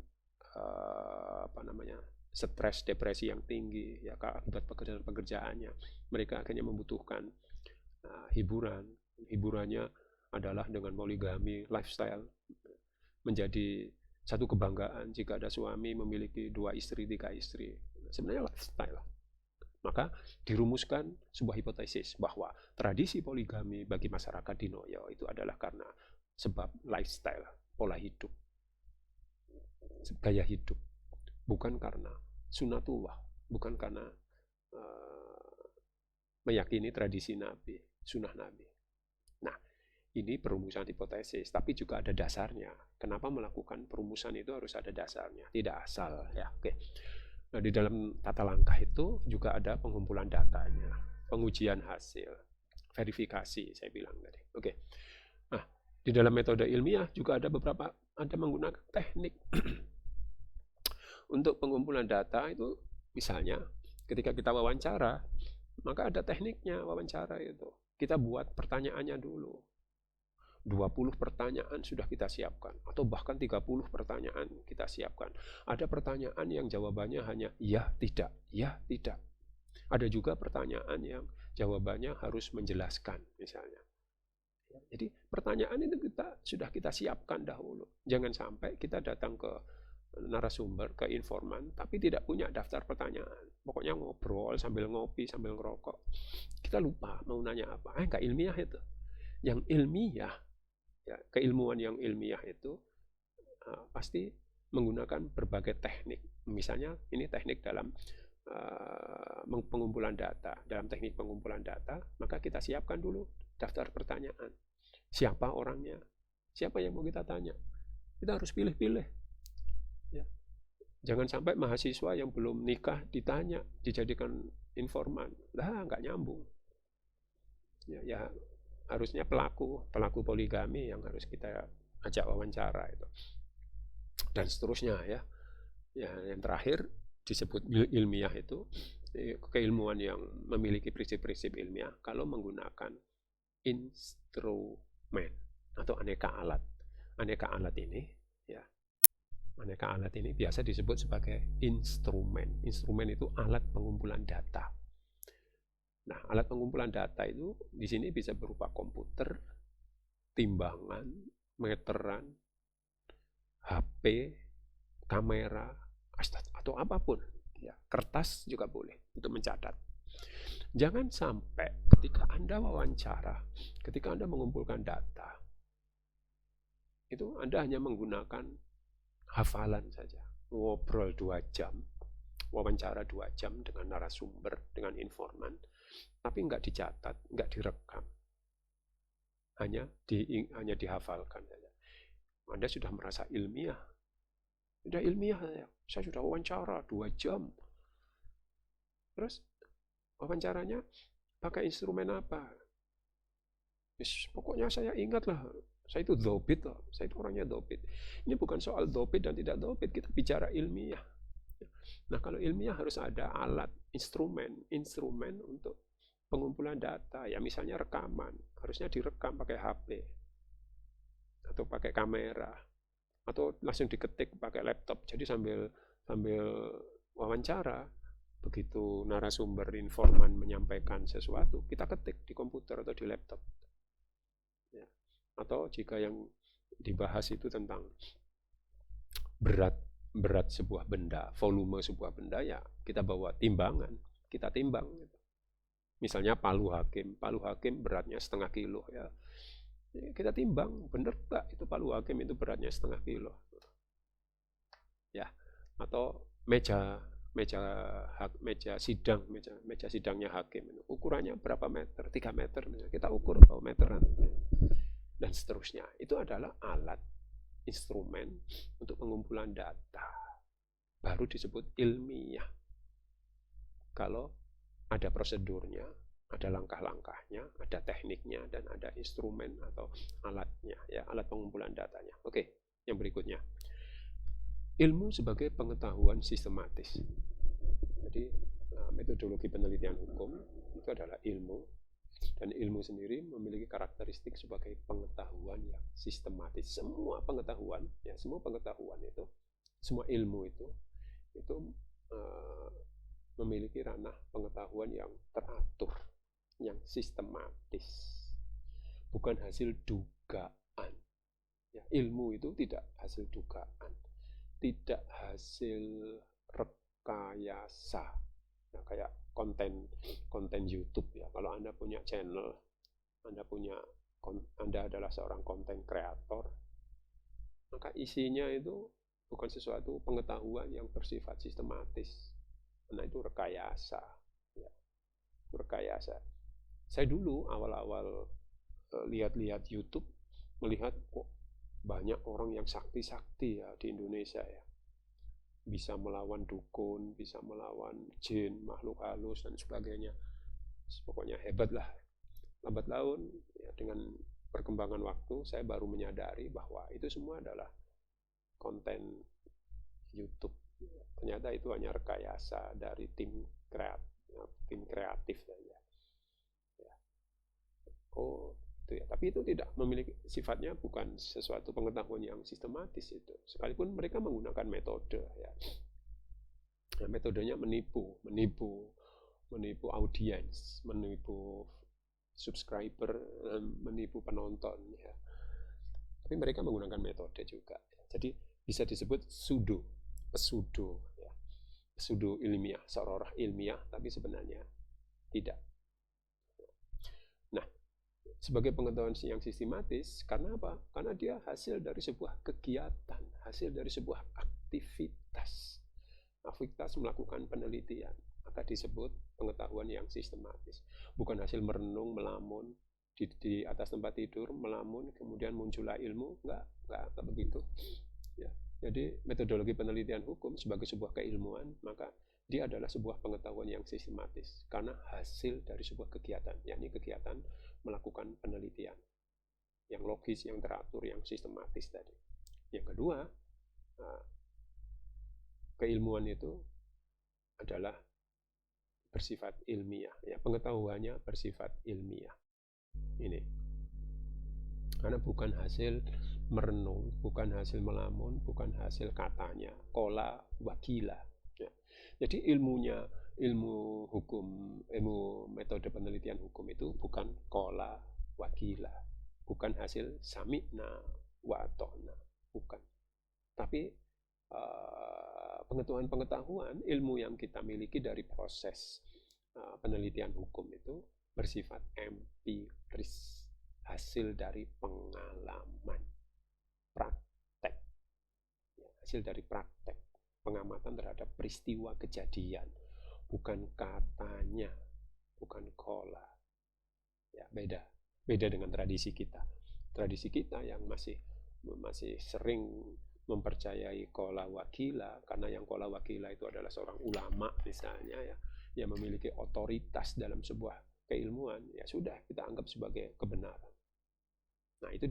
stres, depresi yang tinggi, ya akibat pekerjaannya. Mereka akhirnya membutuhkan hiburannya adalah dengan poligami, lifestyle, menjadi satu kebanggaan jika ada suami memiliki 2 istri, 3 istri. Sebenarnya lifestyle. Maka dirumuskan sebuah hipotesis bahwa tradisi poligami bagi masyarakat Dinoyo itu adalah karena sebab lifestyle, pola hidup, gaya hidup, bukan karena sunatullah, bukan karena meyakini tradisi Nabi, sunnah Nabi. Nah, ini perumusan hipotesis, tapi juga ada dasarnya. Kenapa melakukan perumusan itu harus ada dasarnya, tidak asal ya. Oke. Nah, di dalam tata langkah itu juga ada pengumpulan datanya, pengujian hasil, verifikasi saya bilang tadi. Oke. Nah, di dalam metode ilmiah juga ada menggunakan teknik. Untuk pengumpulan data itu misalnya ketika kita wawancara, maka ada tekniknya wawancara itu. Kita buat pertanyaannya dulu. 20 pertanyaan sudah kita siapkan, atau bahkan 30 pertanyaan kita siapkan. Ada pertanyaan yang jawabannya hanya ya, tidak, ya, tidak. Ada juga pertanyaan yang jawabannya harus menjelaskan misalnya. Jadi pertanyaan itu sudah kita siapkan dahulu. Jangan sampai kita datang ke narasumber, ke informan, tapi tidak punya daftar pertanyaan. Pokoknya ngobrol sambil ngopi, sambil ngerokok. Kita lupa mau nanya apa. Nggak ilmiah itu. Yang ilmiah, ya, keilmuan yang ilmiah itu pasti menggunakan berbagai teknik. Misalnya ini teknik dalam pengumpulan data. Dalam teknik pengumpulan data, maka kita siapkan dulu daftar pertanyaan. Siapa orangnya? Siapa yang mau kita tanya? Kita harus pilih-pilih. Ya. Jangan sampai mahasiswa yang belum nikah ditanya, dijadikan informan. Lah, nggak nyambung. Ya harusnya pelaku poligami yang harus kita ajak wawancara itu. Dan seterusnya ya. Ya, yang terakhir disebut ilmiah itu keilmuan yang memiliki prinsip-prinsip ilmiah kalau menggunakan instrumen atau aneka alat. Aneka alat ini biasa disebut sebagai instrumen. Instrumen itu alat pengumpulan data. Nah, alat pengumpulan data itu di sini bisa berupa komputer, timbangan, meteran, HP, kamera, atau apapun. Ya, kertas juga boleh untuk mencatat. Jangan sampai ketika Anda wawancara, ketika Anda mengumpulkan data, itu Anda hanya menggunakan hafalan saja. Ngobrol 2 jam, wawancara 2 jam dengan narasumber, dengan informan, tapi nggak dicatat, nggak direkam. Hanya dihafalkan saja. Anda sudah merasa ilmiah. Sudah ilmiah ya. Saya sudah wawancara 2 jam. Terus wawancaranya pakai instrumen apa? Pokoknya saya ingat lah, saya itu dhobit loh, saya itu orangnya dhobit. Ini bukan soal dhobit dan tidak dhobit, kita bicara ilmiah. Nah, kalau ilmiah harus ada alat, instrumen untuk pengumpulan data. Ya misalnya rekaman, harusnya direkam pakai HP atau pakai kamera atau langsung diketik pakai laptop. Jadi sambil wawancara, begitu narasumber informan menyampaikan sesuatu, kita ketik di komputer atau di laptop. Ya. Atau jika yang dibahas itu tentang berat sebuah benda, volume sebuah benda, ya kita bawa timbangan, kita timbang. Misalnya palu hakim beratnya 0,5 kilo ya. Kita timbang, bener nggak itu palu hakim itu beratnya 0,5 kilo. Ya, atau meja sidangnya hakim, ukurannya berapa meter, 3 meter, kita ukur berapa meteran, dan seterusnya. Itu adalah alat, instrumen untuk pengumpulan data, baru disebut ilmiah. Kalau ada prosedurnya, ada langkah-langkahnya, ada tekniknya, dan ada instrumen atau alatnya, ya, alat pengumpulan datanya. Oke, yang berikutnya. Ilmu sebagai pengetahuan sistematis. Jadi metodologi penelitian hukum itu adalah ilmu, dan ilmu sendiri memiliki karakteristik sebagai pengetahuan yang sistematis. Semua pengetahuan itu, semua ilmu itu memiliki ranah pengetahuan yang teratur, yang sistematis, bukan hasil dugaan. Ya, ilmu itu tidak hasil dugaan, tidak hasil rekayasa. Nah, kayak konten YouTube ya. Kalau Anda punya channel, Anda adalah seorang konten kreator, maka isinya itu bukan sesuatu pengetahuan yang bersifat sistematis. Nah, itu rekayasa. Ya, itu rekayasa. Saya dulu awal-awal lihat-lihat YouTube, melihat kok banyak orang yang sakti-sakti ya di Indonesia ya. Bisa melawan dukun, bisa melawan jin, makhluk halus, dan sebagainya. Pokoknya hebat lah. Lambat laun, ya, dengan perkembangan waktu, saya baru menyadari bahwa itu semua adalah konten YouTube. Ternyata itu hanya rekayasa dari tim kreatif saja. Ya. Oh, itu ya. Tapi itu tidak memiliki sifatnya, bukan sesuatu pengetahuan yang sistematis itu. Sekalipun mereka menggunakan metode ya. Nah, metodenya menipu audiens, menipu subscriber, menipu penonton ya. Tapi mereka menggunakan metode juga. Jadi bisa disebut pseudo ya. Pseudo ilmiah, seolah-olah ilmiah tapi sebenarnya tidak. Nah, sebagai pengetahuan yang sistematis, karena apa? Karena dia hasil dari sebuah kegiatan, hasil dari sebuah aktivitas melakukan penelitian, maka disebut pengetahuan yang sistematis. Bukan hasil merenung, melamun di atas tempat tidur, melamun kemudian muncullah ilmu, enggak begitu. Ya. Jadi metodologi penelitian hukum sebagai sebuah keilmuan, maka dia adalah sebuah pengetahuan yang sistematis karena hasil dari sebuah kegiatan, yakni kegiatan melakukan penelitian yang logis, yang teratur, yang sistematis tadi. Yang kedua, keilmuan itu adalah bersifat ilmiah, ya, pengetahuannya bersifat ilmiah. Ini karena bukan hasil merenung, bukan hasil melamun, bukan hasil katanya, kola wakila. Ya. Jadi ilmu hukum, ilmu metode penelitian hukum itu bukan kola wakila, bukan hasil sami'na wa ta'na, bukan. Tapi pengetahuan ilmu yang kita miliki dari proses penelitian hukum itu bersifat empiris, hasil dari pengalaman, praktek, ya, hasil dari praktek, pengamatan terhadap peristiwa kejadian, bukan katanya, bukan kola. Ya, beda dengan tradisi kita yang masih sering mempercayai kola wakila, karena yang kola wakila itu adalah seorang ulama misalnya ya, yang memiliki otoritas dalam sebuah keilmuan, ya sudah kita anggap sebagai kebenaran. Nah, itu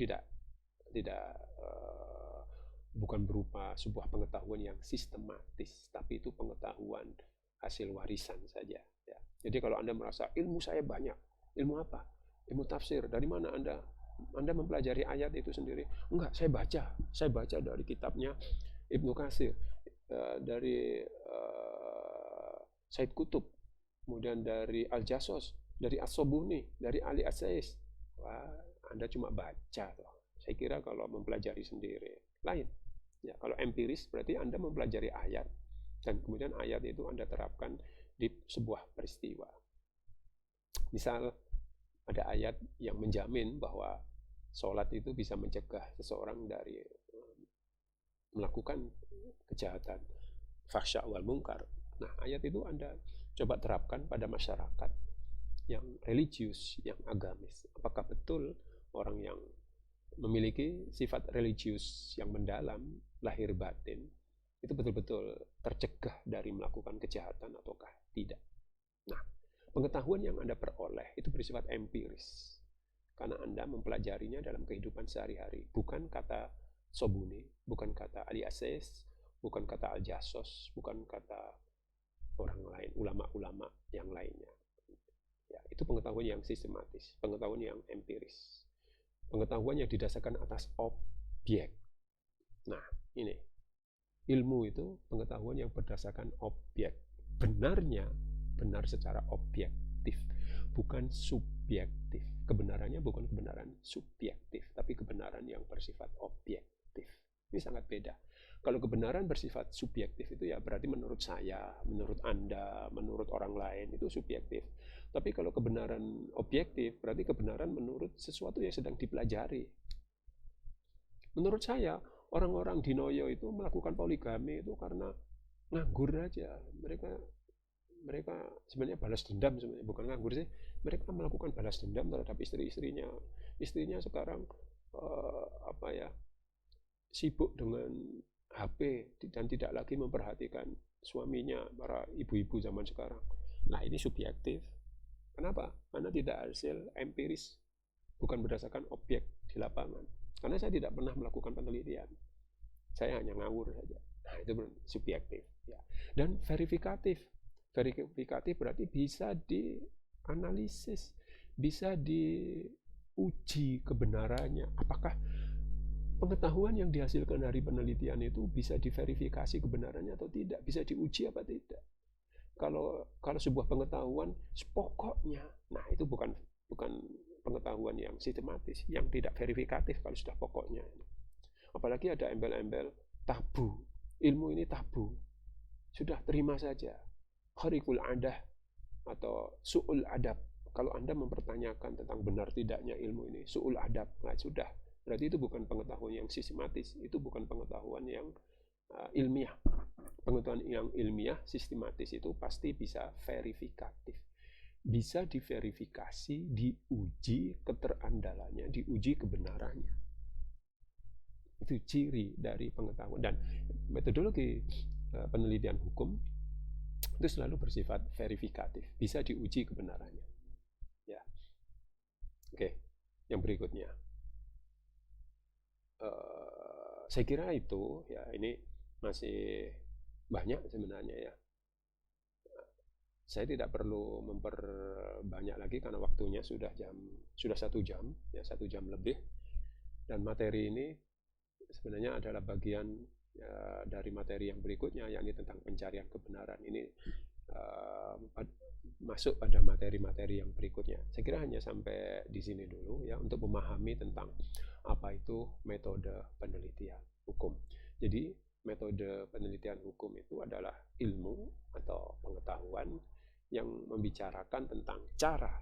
bukan berupa sebuah pengetahuan yang sistematis, tapi itu pengetahuan hasil warisan saja ya. Jadi kalau Anda merasa ilmu saya banyak, ilmu apa? Ilmu tafsir. Dari mana Anda mempelajari ayat itu sendiri? Enggak, saya baca dari kitabnya Ibnu Katsir, dari Said Qutb, kemudian dari Al-Jassos, dari As-Sobuni, dari Ali As-Sais. Wah, Anda cuma baca toh. Saya kira kalau mempelajari sendiri lain. Ya, kalau empiris berarti Anda mempelajari ayat dan kemudian ayat itu Anda terapkan di sebuah peristiwa. Misal ada ayat yang menjamin bahwa sholat itu bisa mencegah seseorang dari melakukan kejahatan, fahsya wal munkar. Nah, ayat itu Anda coba terapkan pada masyarakat yang religius, yang agamis. Apakah betul orang yang memiliki sifat religius yang mendalam, lahir batin, itu betul-betul tercegah dari melakukan kejahatan ataukah tidak? Nah, pengetahuan yang Anda peroleh itu bersifat empiris karena Anda mempelajarinya dalam kehidupan sehari-hari, bukan kata Sobuni, bukan kata Ali As-Sais, bukan kata Al-Jassos, bukan kata orang lain, ulama-ulama yang lainnya. Ya, itu pengetahuan yang sistematis, pengetahuan yang empiris, pengetahuan yang didasarkan atas objek. Nah, ini ilmu itu pengetahuan yang berdasarkan objek. Benar secara objektif, bukan subjektif. Kebenarannya bukan kebenaran subjektif, tapi kebenaran yang bersifat objektif. Ini sangat beda. Kalau kebenaran bersifat subjektif itu ya berarti menurut saya, menurut Anda, menurut orang lain itu subjektif. Tapi kalau kebenaran objektif berarti kebenaran menurut sesuatu yang sedang dipelajari. Menurut saya, orang-orang di Noyo itu melakukan poligami itu karena nganggur aja. Mereka sebenarnya balas dendam, sebenarnya bukan nganggur sih. Mereka melakukan balas dendam terhadap istri-istrinya. Istrinya sekarang sibuk dengan HP dan tidak lagi memperhatikan suaminya, para ibu-ibu zaman sekarang. Nah, ini subjektif. Kenapa? Karena tidak hasil empiris, bukan berdasarkan objek di lapangan. Karena saya tidak pernah melakukan penelitian, saya hanya ngawur saja. Nah, itu subjektif. Ya. Dan verifikatif. Verifikatif berarti bisa dianalisis, bisa uji kebenarannya. Apakah pengetahuan yang dihasilkan dari penelitian itu bisa diverifikasi kebenarannya atau tidak, bisa diuji apa tidak. Kalau sebuah pengetahuan pokoknya, nah itu bukan pengetahuan yang sistematis, yang tidak verifikatif kalau sudah pokoknya. Apalagi ada embel-embel tabu, ilmu ini tabu, sudah terima saja, kharikul adah atau su'ul adab. Kalau Anda mempertanyakan tentang benar tidaknya ilmu ini, su'ul adab, nah sudah, berarti itu bukan pengetahuan yang sistematis, itu bukan pengetahuan yang ilmiah. Pengetahuan yang ilmiah sistematis itu pasti bisa verifikatif, bisa diverifikasi, diuji keterandalannya, diuji kebenarannya. Itu ciri dari pengetahuan. Dan metodologi penelitian hukum itu selalu bersifat verifikatif, bisa diuji kebenarannya. Ya, oke. Yang berikutnya, saya kira itu ya, ini masih banyak sebenarnya ya. Saya tidak perlu memperbanyak lagi karena waktunya sudah 1 jam ya, 1 jam lebih. Dan materi ini sebenarnya adalah bagian ya, dari materi yang berikutnya, yakni tentang pencarian kebenaran. Ini masuk pada materi-materi yang berikutnya. Saya kira hanya sampai di sini dulu ya, untuk memahami tentang apa itu metode penelitian hukum. Jadi metode penelitian hukum itu adalah ilmu atau pengetahuan yang membicarakan tentang cara,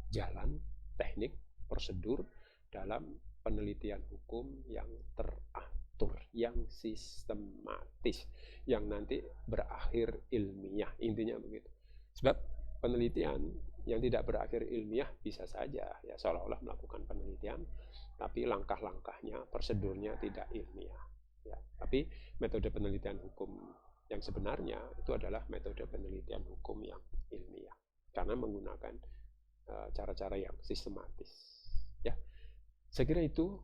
jalan, teknik, prosedur dalam penelitian hukum yang teratur, yang sistematis, yang nanti berakhir ilmiah. Intinya begitu. Sebab penelitian yang tidak berakhir ilmiah bisa saja ya seolah-olah melakukan penelitian, tapi langkah-langkahnya, prosedurnya tidak ilmiah. Ya, tapi metode penelitian hukum yang sebenarnya itu adalah metode penelitian hukum yang ilmiah, karena menggunakan cara-cara yang sistematis. Ya, saya kira itu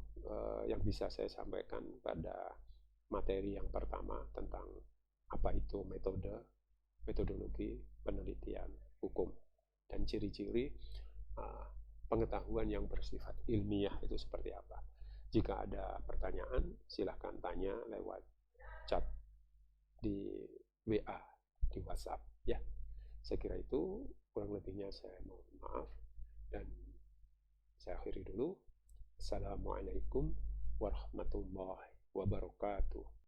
yang bisa saya sampaikan pada materi yang pertama tentang apa itu metodologi penelitian hukum dan ciri-ciri pengetahuan yang bersifat ilmiah itu seperti apa. Jika ada pertanyaan, silahkan tanya lewat chat di WA, di WhatsApp ya. Saya kira itu, kurang lebihnya saya mohon maaf dan saya akhiri dulu. Assalamualaikum warahmatullahi wabarakatuh.